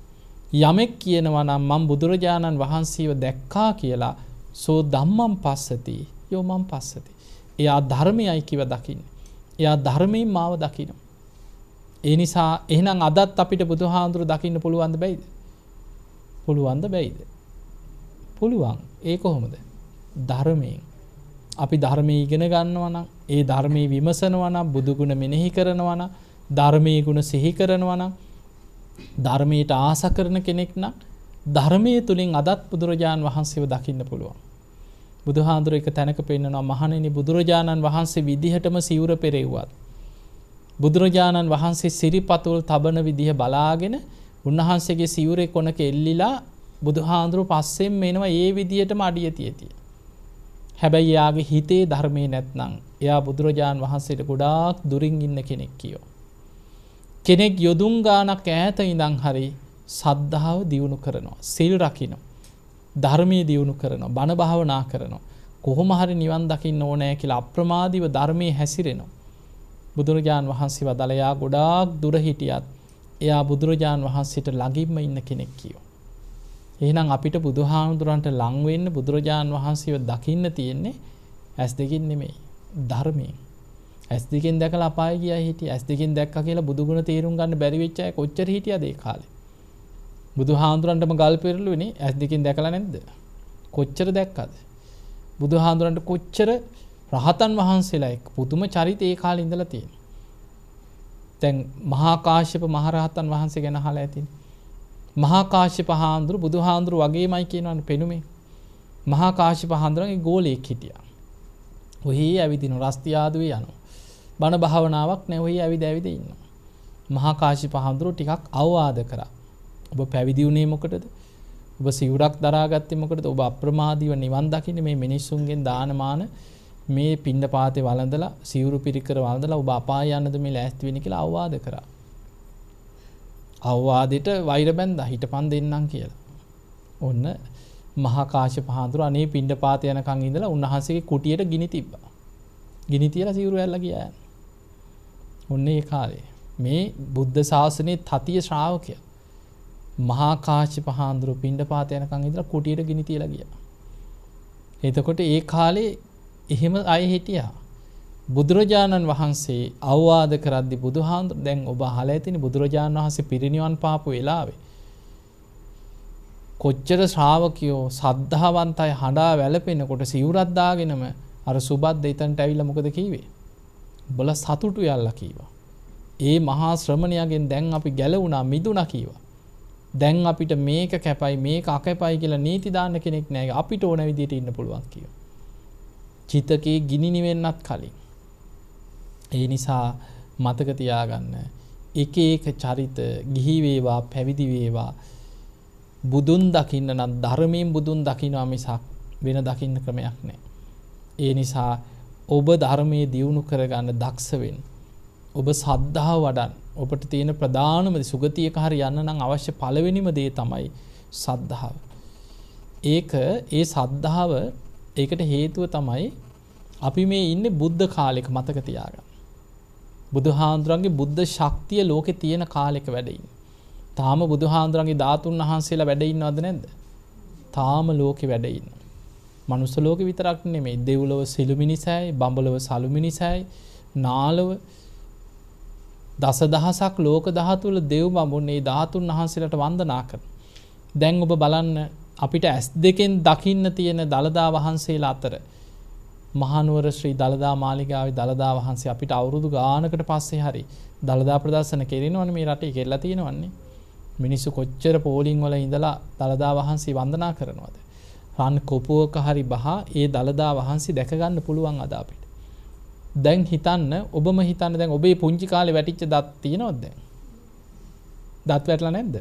යමෙක් කියනවා නම් මම බුදුරජාණන් වහන්සේව දැක්කා කියලා සෝ ධම්මං පස්සති යෝ මං පස්සති. එයා ධර්මයයි කිව දකින්න. එයා ධර්මයෙන් මාව දකින්න. ඒ නිසා එහෙනම් අදත් අපිට බුදුහාඳුරු දකින්න පුළුවන්ද බැයිද? පුළුවන්ද බැයිද? පුළුවන්. ඒ කොහොමද? ධර්මයෙන්. අපි ධර්මයේ ඉගෙන ගන්නවා නම්, ඒ ධර්මයේ විමසනවා නම්, බුදු ගුණ මෙනෙහි කරනවා නම්, ධර්මයේ ගුණ සිහි කරනවා නම්, ධර්මයට ආස කරන කෙනෙක් නම් ධර්මයේ තුලින් අදත් බුදුරජාණන් වහන්සේව දකින්න පුළුවන්. බුදුහාඳුර එක තැනක පෙන්නනවා මහණෙනි බුදුරජාණන් වහන්සේ විදිහටම සිවුර පෙරෙව්වත් බුදුරජාණන් වහන්සේ සිරිපතුල් තබන විදිහ බලාගෙන උන්වහන්සේගේ සිවුරේ කොනක එල්ලිලා බුදුහාඳුර පස්සෙන් මෙනවා ඒ විදිහටම අඩිය තියතියි. හැබැයි යාගේ හිතේ ධර්මයේ නැත්නම් එයා බුදුරජාණන් වහන්සේට ගොඩාක් දුරින් ඉන්න කෙනෙක් කියෝ. කෙනෙක් යොදුන් ගානක් ඈත ඉඳන් හරි සද්ධාව දියුණු කරනවා, සිල් රකින්න, ධර්මයේ දියුණු කරනවා, බණ භාවනා කරනවා, කොහොම හරි නිවන් දකින්න ඕනේ කියලා අප්‍රමාදීව ධර්මයේ හැසිරෙනවා. බුදුරජාණන් වහන්සේ වදාළා ගොඩාක් දුර හිටියත් එයා බුදුරජාණන් වහන්සේට ළඟින්ම ඉන්න කෙනෙක් කියෝ. එහෙනම් අපිට බුදුහාමුදුරන්ට ලං වෙන්න බුදුරජාණන් වහන්සේව දකින්න තියෙන්නේ ඇස් දෙකින් නෙමෙයි, ධර්මයෙන්. ඇස් දෙකෙන් දැකලා අපාය ගියා හිටියා. ඇස් දෙකෙන් දැක්කා කියලා බුදුගුණ තේරුම් ගන්න බැරි වෙච්ච අය කොච්චර හිටියද ඒ කාලේ? බුදුහාඳුරන්ටම ගල් පෙරළුවනේ ඇස් දෙකෙන් දැකලා නැද්ද? කොච්චර දැක්කද? බුදුහාඳුරන්ට කොච්චර රහතන් වහන්සේලා එක්ක පුදුම චරිත ඒ කාලේ ඉඳලා තියෙනවා. දැන් මහා කාශ්‍යප මහ රහතන් වහන්සේ ගැන අහලා ඇතිනේ. මහා කාශ්‍යප හාමුදුරු බුදුහාඳුරු වගේමයි කියනවනේ පෙනුමේ. මහා කාශ්‍යප හාමුදුරන්ගේ ගෝලයෙක් හිටියා. ඔහි ඇවිදින රස්තියාදුවේ යනවා. බණ භාවනාවක් නැහැ, ඔහි ඇවිද ඉන්නවා. මහා කාශ්‍යප හාමුදුරු ටිකක් අවවාද කරා. ඔබ පැවිදි වුණේ මොකටද? ඔබ සිවුරක් දරාගත්තේ මොකටද? ඔබ අප්‍රමාදීව නිවන් දකින්නේ මේ මිනිස්සුන්ගෙන් දානමාන මේ පින්නපාතේ වළඳලා සිවුරු පිරිකර වළඳලා ඔබ අපාය යන්නද මේ ලෑස්ති වෙන්නේ කියලා අවවාද කරා. අවවාදෙට වෛර බැන්දා හිටපන් දෙන්නම් කියලා. ඔන්න මහා කාශ්‍යප හාමුදුරුවෝ අනේ පින්නපාත යනකන් ඉඳලා උන්වහන්සේගේ කුටියට ගිනි තිබ්බා. ගිනි තියලා සිවුරු ඇල්ලලා ගියා. ඔන්න ඒ කාලේ මේ බුද්ධ ශාසනයේ තතිය ශ්‍රාවකයා මහා කාශ්‍යප හාමුදුරුවෝ පින්නපාත යනකන් ඉඳලා කුටියට ගිනි තියලා ගියා. එතකොට ඒ කාලේ එහෙම අය හිටියා. බුදුරජාණන් වහන්සේ අවවාද කරද්දී බුදුහාමුදුරුවෝ දැන් ඔබ අහලා ඇතිනේ බුදුරජාණන් වහන්සේ පිරිනිවන් පාපු වෙලාවේ කොච්චර ශ්‍රාවකයෝ සද්ධාවන්තය හඬා වැළපෙනකොට සිවුරක් දාගෙනම අර සුබද්ද එතනට ඇවිල්ලා මොකද කිව්වේ? උඹලා සතුටු යල්ලා කීවා. ඒ මහා ශ්‍රමණයාගෙන් දැන් අපි ගැලවුණා මිදුණා කීවා. දැන් අපිට මේක කැපයි මේක අකැපයි කියලා නීති දාන්න කෙනෙක් නැහැ. අපිට ඕන විදිහට ඉන්න පුළුවන් කිව්වා. චිතකේ ගිනි නිවෙන්නත් කලින්. ඒ නිසා මතක තියාගන්න එක එක චරිත ගිහි වේවා පැවිදි වේවා බුදුන් දකින්න නම් ධර්මයෙන් බුදුන් දකින්නවා මිසක් වෙන දකින්න ක්‍රමයක් නැහැ. ඒ නිසා ඔබ ධර්මයේ දියුණු කරගන්න දක්ෂ වෙන්න. ඔබ සද්ධාව වඩන්න. ඔබට තියෙන ප්‍රධානම සුගතියක හරි යන්න නම් අවශ්‍ය පළවෙනිම දේ තමයි සද්ධාව. ඒ සද්ධාව ඒකට හේතුව තමයි අපි මේ ඉන්නේ බුද්ධ කාලෙක මතක තියාගන්න. බුදුහාඳුරන්ගේ බුද්ධ ශක්තිය ලෝකේ තියෙන කාලෙක වැඩ ඉන්නේ. තාම බුදුහාඳුරන්ගේ ධාතුන් වහන්සේලා වැඩ ඉන්නවද නැද්ද? තාම ලෝකේ වැඩ ඉන්නවා. මනුස්ස ලෝකේ විතරක් නෙමෙයි දෙව්ලොව සිළුමිනිසයි, බඹලොව සළුමිනිසයි, නාලව දසදහසක් ලෝක ධාතුවල දෙව් බඹුන් මේ ධාතුන් වහන්සේලාට වන්දනා කරනවා. දැන් ඔබ බලන්න අපිට ඇස් දෙකෙන් දකින්න තියෙන දළදා වහන්සේලා අතර මහනුවර ශ්‍රී දළදා මාලිගාවේ දළදා වහන්සේ අපිට අවුරුදු ගානකට පස්සේ හරි දළදා ප්‍රදර්ශන කෙරෙනවනේ මේ රටේ කෙරලා තියෙනවන්නේ. මිනිස්සු කොච්චර පෝලිං වල ඉඳලා දළදා වහන්සේ වන්දනා කරනවද? රන් කොපුවක හරි බහා ඒ දළදා වහන්සේ දැක ගන්න පුළුවන් අද අපිට. දැන් හිතන්න ඔබම හිතන්න දැන් ඔබේ පුංචි කාලේ වැටිච්ච දත් තියෙනවද දැන්? දත් වැටලා නැද්ද?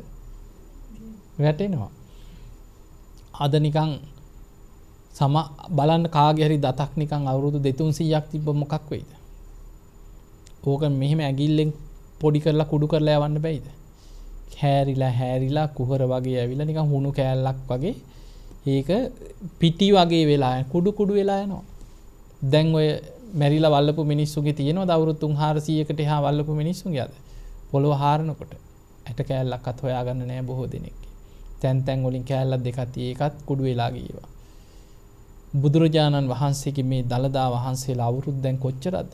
වැටෙනවා. අද නිකන් බලන්න කාගේ හරි දතක් නිකන් අවුරුදු 200-300ක් තිබ්බ මොකක් වෙයිද? ඕක මෙහෙම ඇගිල්ලෙන් පොඩි කරලා කුඩු කරලා යවන්න බෑයිද? හැරිලා කුහර වගේ ඇවිල්ලා නිකන් හුණු කෑල්ලක් වගේ ඒක පිටි වගේ වෙලා කුඩු වෙලා යනවා. දැන් ඔය මැරිලා වල්ලපු මිනිස්සුගේ තියෙනවද අවුරුදු 300කට එහා වල්ලපු මිනිස්සුගේ අද? පොළොව හාරනකොට ඇට කෑල්ලක්වත් හොයාගන්න නෑ බොහෝ දෙනෙක්. තැන් වලින් කෑල්ලක් දෙකක් ඒකත් කුඩු වෙලා ගියවා. බුදුරජාණන් වහන්සේගේ මේ දළදා වහන්සේලා අවුරුදු දැන් කොච්චරද?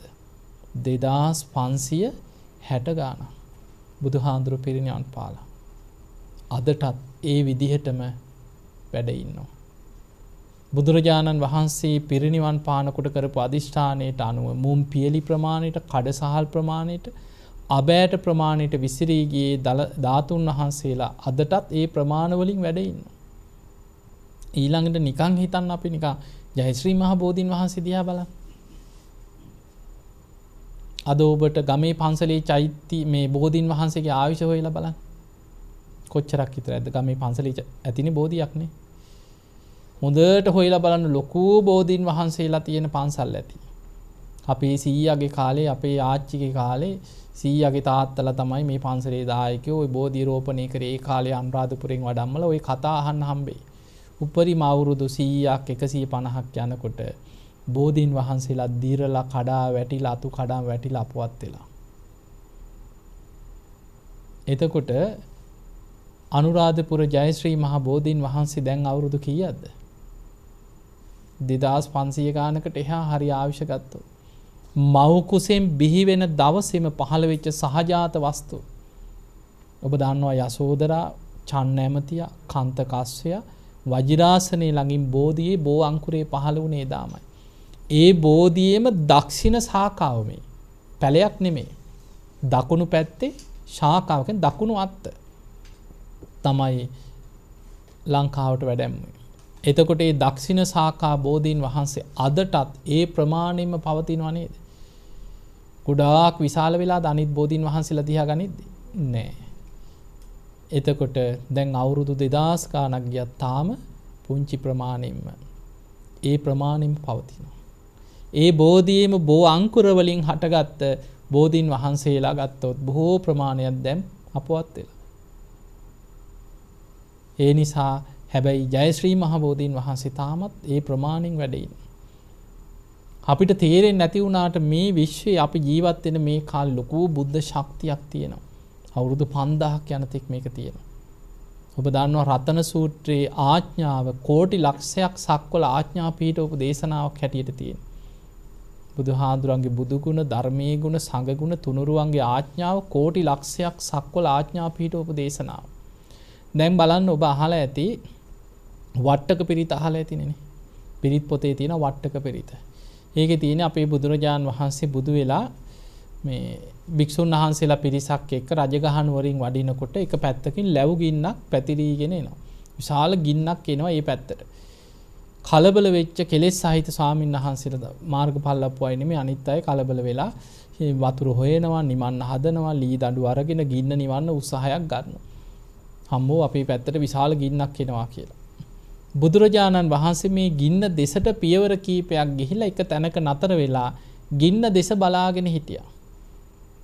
2560 ගානක් බුදුහාඳුරු පිරිනිවන් පාලා. අදටත් ඒ විදිහටම වැඩ ඉන්නවා. බුදුරජාණන් වහන්සේ පිරිනිවන් පානකොට කරපු අදිෂ්ඨානයට අනුව මුම් පියලි ප්‍රමාණයට, කඩසහල් ප්‍රමාණයට, අබෑට ප්‍රමාණයට විසිරී ගියේ ධාතුන් වහන්සේලා අදටත් ඒ ප්‍රමාණ වලින් වැඩ ඉන්නවා. ඊළඟට නිකන් හිතන්න අපි නිකන් ජයශ්‍රී මහ බෝධීන් වහන්සේ දිහා බලන්න. අද ඔබට ගමේ පන්සලේ චෛත්‍ය මේ බෝධීන් වහන්සේගේ ආයුෂ හොයලා බලන්න. කොච්චරක් විතරද ගමේ පන්සලේ ඇතිනේ බෝධියක් නේ. හොඳට හොයලා බලන්න ලොකු බෝධීන් වහන්සේලා තියෙන පන්සල් ඇති. අපේ සීයාගේ කාලේ, අපේ ආච්චිගේ කාලේ සීයාගේ තාත්තලා තමයි මේ පන්සලේ දායකයෝ. ওই බෝධි රෝපණය කරේ ඒ කාලේ අනුරාධපුරෙන් වඩම්මලා ওই කතා අහන්න හම්බෙයි. උපරිම අවුරුදු 100ක් 150ක් යනකොට බෝධීන් වහන්සේලා දිරලා කඩා වැටිලා අතු කඩා වැටිලා අපවත් වෙලා. එතකොට අනුරාධපුර ජයශ්‍රී මහ බෝධීන් වහන්සේ දැන් අවුරුදු කීයක්ද? 2500 ගානකට එහා හරි ආයුෂ ගත්තොත්. මව් කුසෙන් බිහි වෙන දවසේම පහළ වෙච්ච සහජාත වස්තු. ඔබ දන්නවා යසෝදරා, චන්න ඇමතියා, කාන්තකස්සයා වජිරාසනේ ළඟින් බෝධියේ බෝ අංකුරේ පහළ වුණේ එදාමයි. ඒ බෝධියේම දක්ෂිණ ශාඛාව මේ. පැලයක් නෙමෙයි. දකුණු පැත්තේ ශාඛාව කියන්නේ දකුණු අත්ත තමයි ලංකාවට වැඩැම්මේ. එතකොට මේ දක්ෂිණ ශාඛා බෝධීන් වහන්සේ අදටත් ඒ ප්‍රමාණයෙන්ම පවතිනව නේද? ගොඩාක් විශාල වෙලාද අනිත් බෝධීන් වහන්සේලා දිහා ගනිද්දී? නෑ. එතකොට දැන් අවුරුදු 2000 ගානක් ගියත් තාම පුංචි ප්‍රමාණයෙන්ම ඒ ප්‍රමාණයෙන් පවතිනවා. ඒ බෝධියේම බෝ අංකුර වලින් හටගත්ත බෝධීන් වහන්සේලා ගත්තොත් බොහෝ ප්‍රමාණයක් දැන් අපවත් වෙලා. ඒ නිසා හැබැයි ජයශ්‍රී මහ බෝධීන් වහන්සේ තාමත් ඒ ප්‍රමාණයෙන් වැඩ ඉන්නේ. අපිට තේරෙන්නේ නැති වුණාට මේ විශ්වයේ අපි ජීවත් වෙන මේ කාලේ ලොකු බුද්ධ ශක්තියක් තියෙනවා. අවුරුදු 5000ක් යන තෙක් මේක තියෙනවා. ඔබ දන්නවා රතන සූත්‍රයේ ආඥාව කෝටි ලක්ෂයක් සක්වල ආඥා පීඨෝප දේශනාවක් හැටියට තියෙනවා. බුදුහාඳුරන්ගේ බුදු ගුණ, ධර්මයේ ගුණ, සංඝ ගුණ, තුනුරුවන්ගේ ආඥාව කෝටි ලක්ෂයක් සක්වල ආඥා පීඨෝප දේශනාව. දැන් බලන්න ඔබ අහලා ඇති වට්ටක පිරිත අහලා ඇතිනේ. පිරිත් පොතේ තියෙන වට්ටක පිරිත. ඒකේ තියෙන අපේ බුදුරජාන් වහන්සේ බුදු වෙලා මේ භික්ෂුන් වහන්සේලා පිරිසක් එක්ක රජගහ නුවරින් වඩිනකොට එක පැත්තකින් ලැබු ගින්නක් පැතිරීගෙන එනවා. විශාල ගින්නක් එනවා මේ පැත්තට. කලබල වෙච්ච කෙලෙස් සහිත ස්වාමීන් වහන්සේලා මාර්ගඵල ලැබුවයි නෙමෙයි අනිත් අය කලබල වෙලා වතුර හොයනවා, නිමන්න හදනවා, ලී දඬු අරගෙන ගින්න නිවන්න උත්සාහයක් ගන්නවා. හම්බෝ අපේ පැත්තට විශාල ගින්නක් එනවා කියලා. බුදුරජාණන් වහන්සේ මේ ගින්න දෙසට පියවර කීපයක් ගිහිලා එක තැනක නතර වෙලා ගින්න දෙස බලාගෙන හිටියා.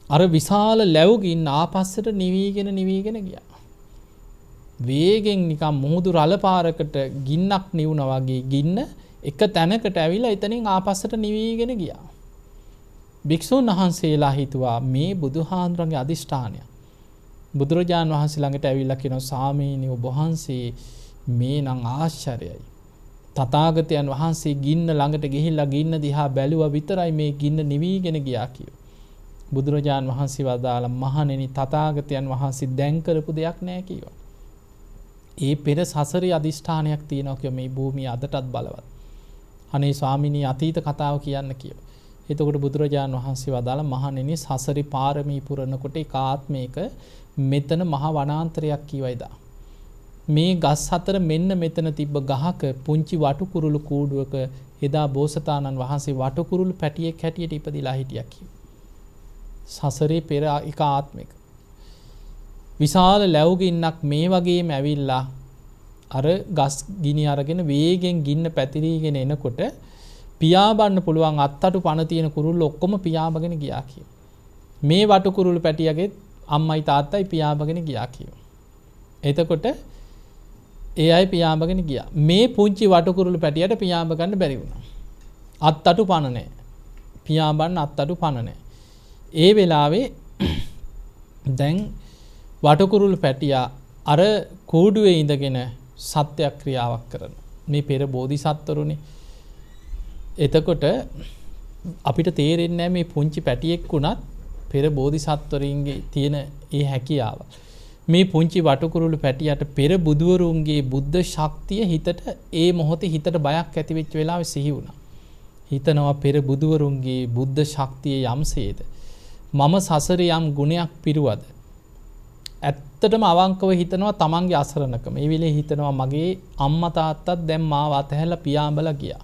අර විශාල ලැබු ගින්න ආපස්සට නිවිගෙන ගියා. වේගෙන් නිකන් මුහුදු රළ පාරකට ගින්නක් නිවුණා වගේ ගින්න එක තැනකට ඇවිල්ලා එතනින් ආපස්සට නිවිගෙන ගියා. භික්ෂුන් වහන්සේලා හිතුවා මේ බුදුහාඳුරන්ගේ අදිෂ්ඨානය. බුදුරජාණන් වහන්සේ ළඟට ඇවිල්ලා කියනවා සාමීනි ඔබ වහන්සේ මේ නම් ආශ්චර්යයි. තථාගතයන් වහන්සේ ගින්න ළඟට ගිහිල්ලා ගින්න දිහා බැලුවා විතරයි මේ ගින්න නිවිගෙන ගියා කිව්වා. බුදුරජාණන් වහන්සේ වදාලා මහණෙනි තථාගතයන් වහන්සේ දැන් කරපු දෙයක් නෑ කිව්වා. ඒ පෙර සසරේ අදිෂ්ඨානයක් තියෙනවා කිය මේ භූමිය අදටත් බලවත්. අනේ ස්වාමිනී අතීත කතාව කියන්න කිව්වා. එතකොට බුදුරජාණන් වහන්සේ වදාලා මහණෙනි සසරේ පාරමී පුරනකොට ඒක ආත්මයක මෙතන මහ වනාන්තරයක් කියවයිදා. මේ ගස් අතර මෙන්න මෙතන තිබ්බ ගහක පුංචි වටුකුරුළු කූඩුවක එදා බෝසතාණන් වහන්සේ වටුකුරුළු පැටියෙක් හැටියට ඉපදිලා හිටියා කිව්වා. සසරේ පෙර එක ආත්මයක විශාල ලැබු ගින්නක් මේ වගේම ඇවිල්ලා අර ගස් ගිනි අරගෙන වේගෙන් ගින්න පැතිරීගෙන එනකොට පියාඹන්න පුළුවන් අත්තටු පණ තියෙන කුරුල්ල ඔක්කොම පියාඹගෙන ගියා කිව්වා. මේ වටුකුරුළු පැටියගේ අම්මයි තාත්තයි පියාඹගෙන ගියා කිව්වා. එතකොට ඒ අය පියාඹගෙන ගියා. මේ පුංචි වටුකුරුළු පැටියට පියාඹ ගන්න බැරි වුණා. අත්තටු පණ නැහැ. පියාඹන්න අත්තටු පණ නැහැ. ඒ වෙලාවේ දැන් වටකුරුළු පැටියා අර කූඩුවේ ඉඳගෙන සත්‍යක්‍රියාවක් කරන මේ පෙර බෝධිසත්වරුනේ එතකොට අපිට තේරෙන්නේ නැහැ මේ පුංචි පැටියෙක් වුණත් පෙර බෝධිසත්වරින්ගේ තියෙන ඒ හැකියාව. මේ පුංචි වටකුරුළු පැටියට පෙර බුදුවරුන්ගේ බුද්ධ ශක්තිය හිතට ඒ මොහොතේ හිතට බයක් ඇති වෙච්ච වෙලාවේ සිහි වුණා. හිතනවා පෙර බුදුවරුන්ගේ බුද්ධ ශක්තිය යම්සේද මම සසරේ යම් ගුණයක් පිරුවද. ඇත්තටම අවංකව හිතනවා තමන්ගේ අසරණකම. ඒ වෙලේ හිතනවා මගේ අම්මා තාත්තත් දැන් මාව අතහැරලා පියාඹලා ගියා.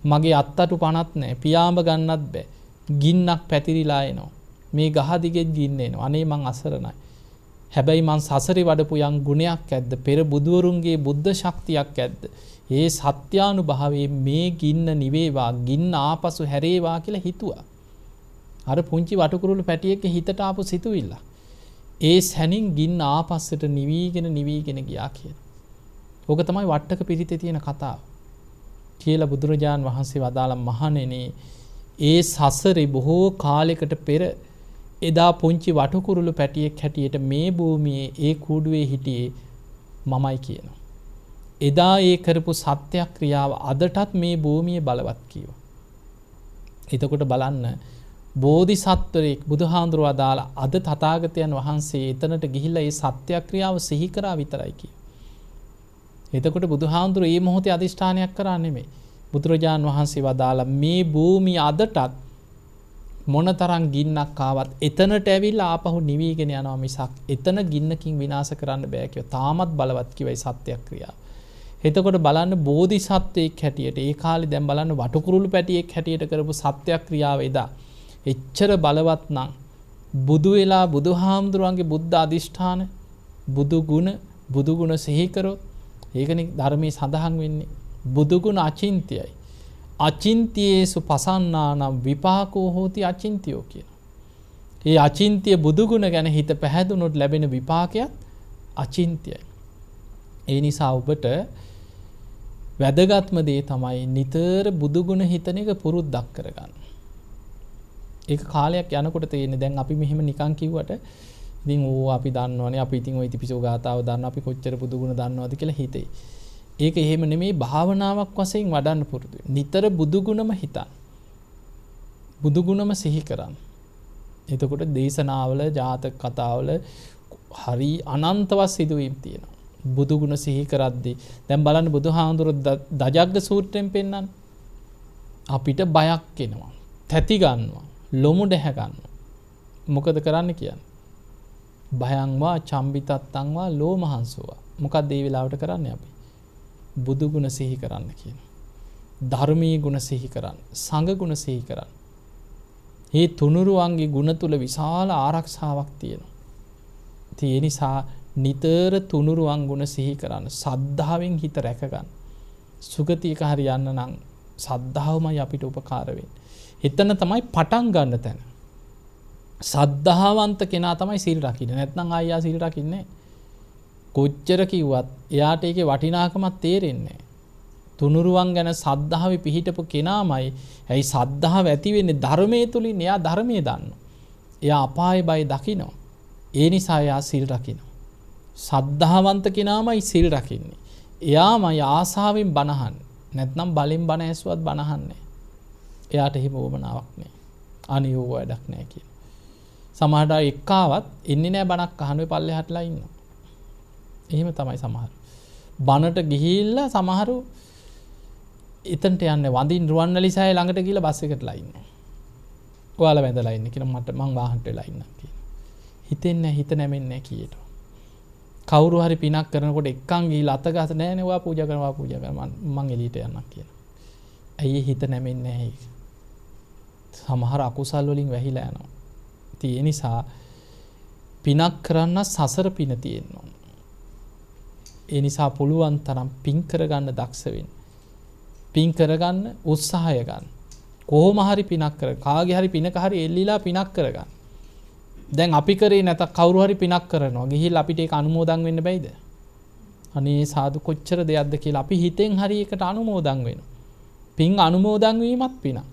මගේ අත්තටු පණක් නැහැ. පියාඹ ගන්නත් බෑ. ගින්නක් පැතිරිලා එනවා. මේ ගහ දිගේ ගින්න එනවා. අනේ මං අසරණයි. හැබැයි මං සසරේ වඩපු යම් ගුණයක් ඇද්ද? පෙර බුදුවරුන්ගේ බුද්ධ ශක්තියක් ඇද්ද? ඒ සත්‍යානුභාවයේ මේ ගින්න නිවේවා, ගින්න ආපසු හැරේවා කියලා හිතුවා. අර පුංචි වටකුරුළු පැටියෙක්ගේ හිතට ආපු සිතුවිල්ල. ඒ සැනින් ගින්න ආපස්සට නිවීගෙන ගියා කියන. ඕක තමයි වට්ටක පිරිතේ තියෙන කතාව. කියලා බුදුරජාන් වහන්සේ වදාළ මහණෙනි ඒ සසරේ බොහෝ කාලයකට පෙර එදා පුංචි වටකුරුළු පැටියෙක් හැටියට මේ භූමියේ ඒ කූඩුවේ හිටියේ මමයි කියනවා. එදා ඒ කරපු සත්‍යක්‍රියාව අදටත් මේ භූමියේ බලවත් කියව. එතකොට බලන්න බෝධිසත්වරෙක් බුදුහාඳුර වදාළ අද තථාගතයන් වහන්සේ එතනට ගිහිල්ලා ඒ සත්‍යක්‍රියාව සිහි කරා විතරයි කියව. එතකොට බුදුහාඳුර මේ මොහොතේ අදිෂ්ඨානයක් කරා නෙමෙයි. බුදුරජාන් වහන්සේ වදාළ මේ භූමිය අදටත් මොනතරම් ගින්නක් ආවත් එතනට ඇවිල්ලා ආපහු නිවිගෙන යනවා මිසක් එතන ගින්නකින් විනාශ කරන්න බෑ කියලා. තාමත් බලවත් කිවයි සත්‍යක්‍රියාව. එතකොට බලන්න බෝධිසත්වයෙක් හැටියට ඒ කාලේ දැන් බලන්න වටකුරුළු පැටියෙක් හැටියට කරපු සත්‍යක්‍රියාව එදා එච්චර බලවත් නම් බුදු වෙලා බුදුහාමුදුරුවන්ගේ බුද්ධ අධිෂ්ඨාන බුදු ගුණ සිහි කරොත් ඒකනේ ධර්මයේ සඳහන් වෙන්නේ බුදු ගුණ අචින්ත්‍යයි. අචින්ත්‍යේසු පසන්නානම් විපාකෝ හෝති අචින්ත්‍යෝ කියන. ඒ අචින්ත්‍ය බුදු ගුණ ගැන හිත පැහැදුනොත් ලැබෙන විපාකයක් අචින්ත්‍යයි. ඒ නිසා ඔබට වැදගත්ම දේ තමයි නිතර බුදු ගුණ හිතන එක පුරුද්දක් කරගන්න. ඒක කාලයක් යනකොට තේරෙන්නේ දැන් අපි මෙහෙම නිකන් කිව්වට ඉතින් අපි දන්නවනේ අපි ඉතින් ওই ඉතිපිසෝ ගාතාව දන්න අපි කොච්චර බුදු ගුණ දන්නවද කියලා හිතේ. ඒක එහෙම නෙමෙයි භාවනාවක් වශයෙන් වඩන්න පුරුදු වෙන්න. නිතර බුදු ගුණම හිතන්න. බුදු ගුණම සිහි කරන්න. එතකොට දේශනාවල ජාතක කතාවල හරි අනන්තවත් සිදුවීම් තියෙනවා. බුදු ගුණ සිහි කරද්දී දැන් බලන්න බුදුහාඳුර දජග්ග සූත්‍රයෙන් පෙන්නන්නේ අපිට බයක් එනවා. තැති ගන්නවා. ලොමු දැහැ ගන්නවා. මොකද කරන්න කියන්නේ? භයංවා චම්බිතත්තංවා ලෝමහංසෝවා. මොකක්ද මේ වෙලාවට කරන්නේ අපි? බුදු ගුණ සිහි කරන්න කියනවා. ධර්මීය ගුණ සිහි කරන්න. සංඝ ගුණ සිහි කරන්න. මේ තුනුරුවන්ගේ ගුණ තුල විශාල ආරක්ෂාවක් තියෙනවා. ඒ නිසා නිතර තුනුරුවන් ගුණ සිහි කරන්න. සද්ධාවෙන් හිත රැක ගන්න. සුගතියක හරි යන්න නම් සද්ධාවමයි අපිට උපකාර වෙන්නේ. එතන තමයි පටන් ගන්න තැන. සද්ධාවන්ත කෙනා තමයි සීල් රකින්නේ. නැත්නම් ආයෙ සීල් රකින්නේ නැහැ. කොච්චර කිව්වත් එයාට ඒකේ වටිනාකමක් තේරෙන්නේ නැහැ. තුනුරුවන් ගැන සද්ධාවේ පිහිටපු කෙනාමයි ඇයි සද්ධාව ඇති වෙන්නේ ධර්මයේ තුලින්. එයා ධර්මයේ දන්නවා. එයා අපායේ බය දකිනවා. ඒ නිසා එයා සීල් රකිනවා. සද්ධාවන්ත කෙනාමයි සීල් රකින්නේ. එයාමයි ආසාවෙන් බණහන්නේ. නැත්නම් බලෙන් බණ ඇසුවත් බණහන්නේ. එයාට එහෙම වමනාවක් නැහැ. අනියෝ වැඩක් නැහැ කියන. සමහරට එක්කාවත් ඉන්නේ නැහැ බණක් අහන ඔය පල්ලෙහාටලා ඉන්නවා. එහෙම තමයි සමහර. බණට ගිහිල්ලා සමහරු එතනට යන්නේ වඳින් රුවන්වැලිසෑය ළඟට ගිහිල්ලා බස් එකටලා ඉන්නවා. ඔයාලා වැඳලා ඉන්නේ කියන මට මං වාහනට වෙලා ඉන්නම් කියන. හිතෙන්නේ හිත නැමෙන්නේ නැහැ කීයට. කවුරු හරි පිනක් කරනකොට එක්කන් ගිහිල්ලා අත ගහත නැහැනේ ඔයා පූජා කරනවා මං එළියට යන්නම් කියන. ඇයි හිත නැමෙන්නේ නැහැ? සමහර අකුසල් වලින් වැහිලා යනවා. ඒ නිසා පිනක් කරන්න සසර පින තියෙනවා. ඒ නිසා පුළුවන් තරම් පින් කරගන්න දක්ෂ වෙන්න. පින් කරගන්න උත්සාහය ගන්න. කොහොම හරි පිනක් කර කාගේ හරි පිනක හරි එල්ලිලා පිනක් කරගන්න. දැන් අපි කරේ නැත කවුරු හරි පිනක් කරනවා. ගිහිල්ලා අපිට ඒක අනුමෝදන් වෙන්න බැයිද? අනේ සාදු කොච්චර දෙයක්ද කියලා අපි හිතෙන් හරි ඒකට අනුමෝදන් වෙනවා. පින් අනුමෝදන් වීමත් පිනක්.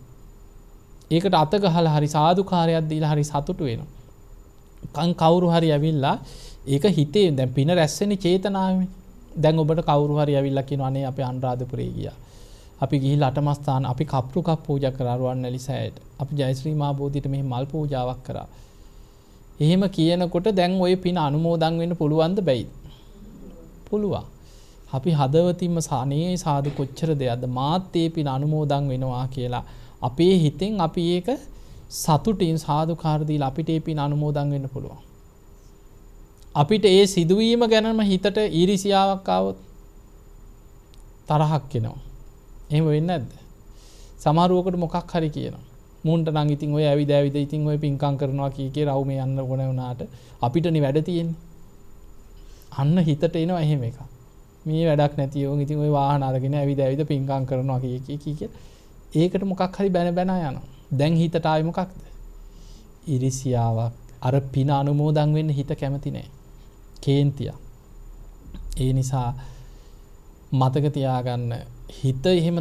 ඒකට අත ගහලා හරි සාදුකාරයක් දීලා හරි සතුටු වෙනවා. කවුරු හරි ඇවිල්ලා ඒක හිතේ දැන් පින රැස් වෙන්නේ චේතනාවෙන්. දැන් ඔබට කවුරු හරි ඇවිල්ලා කියනවා අනේ අපි අනුරාධපුරේ ගියා. අපි ගිහිල්ලා අටමස්ථාන අපි කප්රුකක් පූජා කරා රුවන්වැලි සෑයට. අපි ජයශ්‍රී මහ බෝධියට මෙහි මල් පූජාවක් කරා. එහෙම කියනකොට දැන් ওই පින අනුමෝදන් වෙන්න පුළුවන්ද බැයිද? පුළුවන්. අපි හදවතින්ම සානේ සාදු කොච්චර දෙයක්ද මාත් ඒ පින අනුමෝදන් වෙනවා කියලා අපේ හිතෙන් අපි ඒක සතුටින් සාදුකාර දීලා අපිට ඒ පින අනුමෝදන් වෙන්න පුළුවන්. අපිට ඒ සිදුවීම ගැනම හිතට ඊර්ෂියාවක් ආවොත් තරහක් එනවා. එහෙම වෙන්නේ නැද්ද? සමහරවකට මොකක් හරි කියනවා. මුන්ට නම් ඉතින් ඔය ඇවිද ඉතින් ඔය පින්කම් කරනවා කී රවුමේ යන්න ඕන වුණාට අපිටනේ වැඩ තියෙන්නේ. අන්න හිතට එනවා එහෙම එකක්. මේ වැඩක් නැති යෝන් ඉතින් ඔය වාහන අරගෙන ඇවිද පින්කම් කරනවා කී ඒකට මොකක් හරි බැන යනවා. දැන් හිතට ආවේ මොකක්ද? ඊර්ෂියාවක්. අර පින අනුමෝදන් වෙන්න හිත කැමති නැහැ. කේන්තිය. ඒ නිසා මතක තියාගන්න හිත එහෙම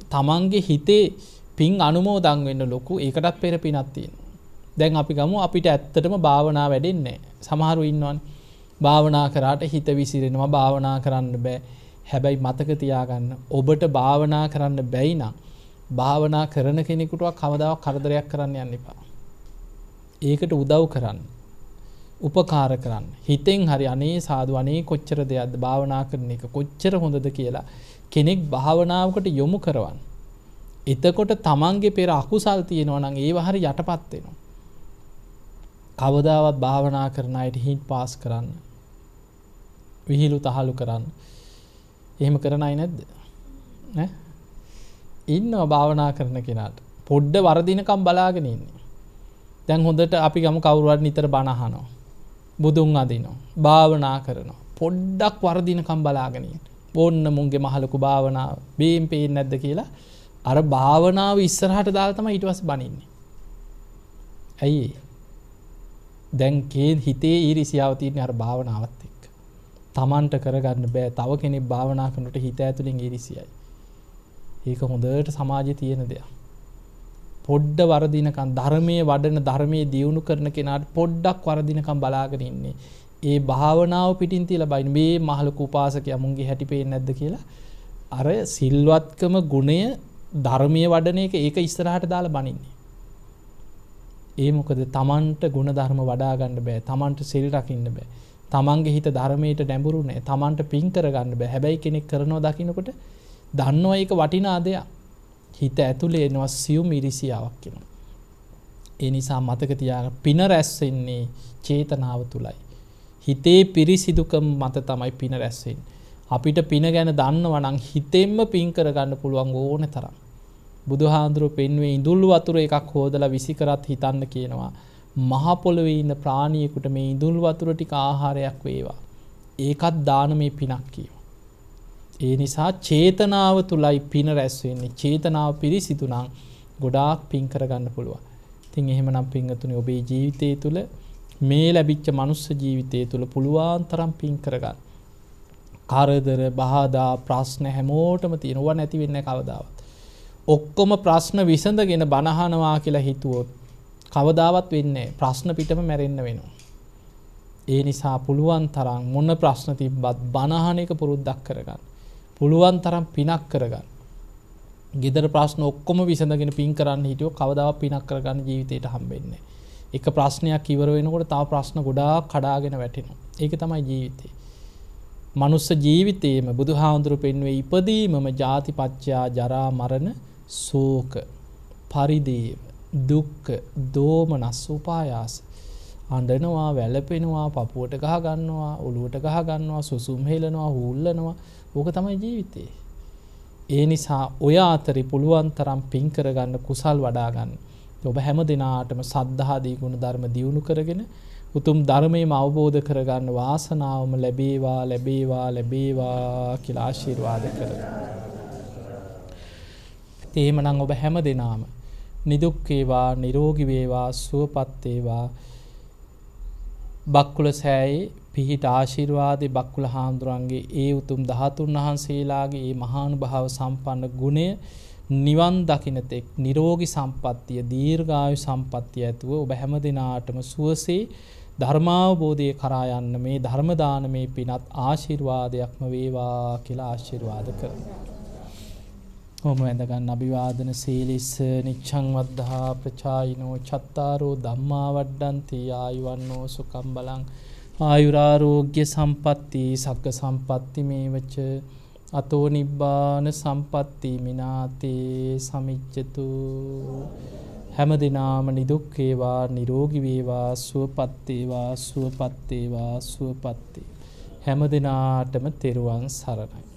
තමන්ගේ හිතේ පින් අනුමෝදන් වෙන්න ලොකු ඒකටත් පෙර පිනක් තියෙනවා. දැන් අපි ගමු අපිට ඇත්තටම භාවනා වැඩෙන්නේ නැහැ. සමහරව ඉන්නවනේ භාවනා කරාට හිත විසිරෙනවා භාවනා කරන්න බෑ. හැබැයි මතක තියාගන්න ඔබට භාවනා කරන්න බැයි නම් භාවනා කරන කෙනෙකුටවත් කවදාවත් කරදරයක් කරන්න යන්න එපා. ඒකට උදව් කරන්න. උපකාර කරන්න. හිතෙන් හරි අනේ සාදු අනේ කොච්චර දෙයක්ද භාවනා කරන එක කොච්චර හොඳද කියලා කෙනෙක් භාවනාවකට යොමු කරවන්න. එතකොට තමන්ගේ පෙර අකුසල් තියෙනවා නම් ඒව හරි යටපත් වෙනවා. කවදාවත් භාවනා කරන අයට හිත් පාස් කරන්න. විහිළු තහළු කරන්න. එහෙම කරන අය නැද්ද? ඈ? ඉන්නවා භාවනා කරන කෙනාට. පොඩ්ඩ වරදිනකම් බලාගෙන ඉන්නේ. දැන් හොඳට අපි ගමු කවුරු හරි නිතර බණ අහනවා. බුදුන් අදිනවා. භාවනා කරනවා. පොඩ්ඩක් වරදිනකම් බලාගෙන ඉන්න. ඕන්න මුන්ගේ මහලකු භාවනාව බේම් පේන්නේ නැද්ද කියලා අර භාවනාව ඉස්සරහට දාලා තමයි ඊට පස්සේ බනින්නේ. ඇයි දැන් හිතේ ඊර්ෂියාව තියෙන අර භාවනාවත් එක්ක. Tamanට කරගන්න බෑ. තව කෙනෙක් භාවනා කරනකොට හිත ඇතුලෙන් ඊර්ෂියයි. ඒක හොඳට සමාජයේ තියෙන දෙයක්. පොඩ්ඩ වරදිනකම් ධර්මයේ වඩන ධර්මයේ දියුණු කරන කෙනාට පොඩ්ඩක් වරදිනකම් බලාගෙන ඉන්නේ. ඒ භාවනාව පිටින් තියලා බයින මේ මහලක උපාසකයා මුන්ගේ හැටි පේන්නේ නැද්ද කියලා අර සිල්වත්කම ගුණය ධර්මයේ වඩන එක ඒක ඉස්සරහට දාලා බනින්නේ. ඒ මොකද Tamanට ගුණ ධර්ම වඩා ගන්න බෑ. Tamanට සිල් රකින්න බෑ. Tamanගේ හිත ධර්මයට නැඹුරු නෑ. Tamanට පිං කර ගන්න බෑ. හැබැයි කෙනෙක් කරනවා දකින්නකොට දන්නවා ඒක වටිනා දෙයක්. හිත ඇතුලේ එනවා සියුම් ඉරිසියාවක් එනවා. ඒ නිසා මතක තියාගන්න පින රැස් වෙන්නේ චේතනාව තුලයි. හිතේ පිරිසිදුකම මත තමයි පින රැස් වෙන්නේ. අපිට පින ගැන දන්නවා නම් හිතෙන්ම පින් කරගන්න පුළුවන් ඕනේ තරම්. බුදුහාඳුරෝ පෙන්වේ ඉඳුල් වතුර එකක් හොදලා විසි කරත් හිතන්න කියනවා. මහ පොළවේ ඉන්න ප්‍රාණියෙකුට මේ ඉඳුල් වතුර ටික ආහාරයක් වේවා. ඒකත් දානමේ පිනක් කියනවා. ඒ නිසා චේතනාව තුලයි පින රැස් වෙන්නේ. චේතනාව පිරිසිදු නම් ගොඩාක් පින් කරගන්න පුළුවන්. ඉතින් එහෙමනම් පින්තුනි ඔබේ ජීවිතය තුල මේ ලැබිච්ච මනුස්ස ජීවිතය තුල පුළුවන් තරම් පින් කරගන්න. කරදර, බාධා, ප්‍රශ්න හැමෝටම තියෙනවා නැති වෙන්නේ කවදාවත්. ඔක්කොම ප්‍රශ්න විසඳගෙන බනහනවා කියලා හිතුවොත් කවදාවත් වෙන්නේ නැහැ. ප්‍රශ්න පිටම මැරෙන්න වෙනවා. ඒ නිසා පුළුවන් තරම් මොන ප්‍රශ්න තිබ්බත් බනහන එක පුරුද්දක් කරගන්න. පුළුවන් තරම් පිනක් කරගන්න. ගෙදර ප්‍රශ්න ඔක්කොම විසඳගෙන පින් කරන්න හිටියොත් කවදාවත් පිනක් කරගන්න ජීවිතේට හම්බෙන්නේ නැහැ. එක ප්‍රශ්නයක් ඉවර වෙනකොට තව ප්‍රශ්න ගොඩාක් කඩාගෙන වැටෙනවා. ඒක තමයි ජීවිතේ. මනුස්ස ජීවිතේම බුදුහාඳුරු පෙන්වේ ඉපදීමම ජාතිපච්චයා ජරා මරණ ශෝක පරිදේව දුක්ඛ දෝමනස් උපායාස අඬනවා වැළපෙනවා පපුවට ගහ ගන්නවා ඔලුවට ගහ ගන්නවා සුසුම් හෙලනවා හූල්ලනවා ඕක තමයි ජීවිතේ. ඒ නිසා ඔය අතරේ පුළුවන් තරම් පින් කරගන්න කුසල් වඩා ගන්න. ඔබ හැම දිනාටම සද්ධාදී ගුණ ධර්ම දියුණු කරගෙන උතුම් ධර්මයේම අවබෝධ කරගන්න වාසනාවම ලැබේවා ලැබේවා ලැබේවා කියලා ආශිර්වාද කරනවා. එහෙමනම් ඔබ හැම දිනාම නිදුක් වේවා නිරෝගී වේවා සුවපත් වේවා. බක්කුල සෑයේ පිහිට ආශිර්වාදේ බක්කුල හාමුදුරන්ගේ ඒ උතුම් 13 වහන්සේලාගේ මේ මහානුභාව සම්පන්න ගුණය නිවන් දකින්න තෙක් නිරෝගී සම්පත්තිය දීර්ඝායු සම්පත්තිය ඇතුව ඔබ හැම දිනාටම සුවසේ ධර්මාවබෝධය කරා යන්න මේ ධර්ම දානමේ පිනත් ආශිර්වාදයක්ම වේවා කියලා ආශිර්වාද කරනවා. හොම වැඳගන්න අභිවාදන සීලිස්ස නිච්ඡං වද්ධා ප්‍රචායිනෝ චත්තාරෝ ධම්මා වඩ්ඩන්ති ආයුවන්නෝ සුඛං බලං ආයුරාෝග්‍ය සම්පatti සග්ග සම්පatti මේවච අතෝ නිබ්බාන සම්පatti මිනාතේ සමිච්ඡතු හැම දිනාම නිදුක් වේවා නිරෝගී වේවා සුවපත් වේවා සුවපත් වේවා සුවපත් හැම දිනාටම තෙරුවන් සරණයි.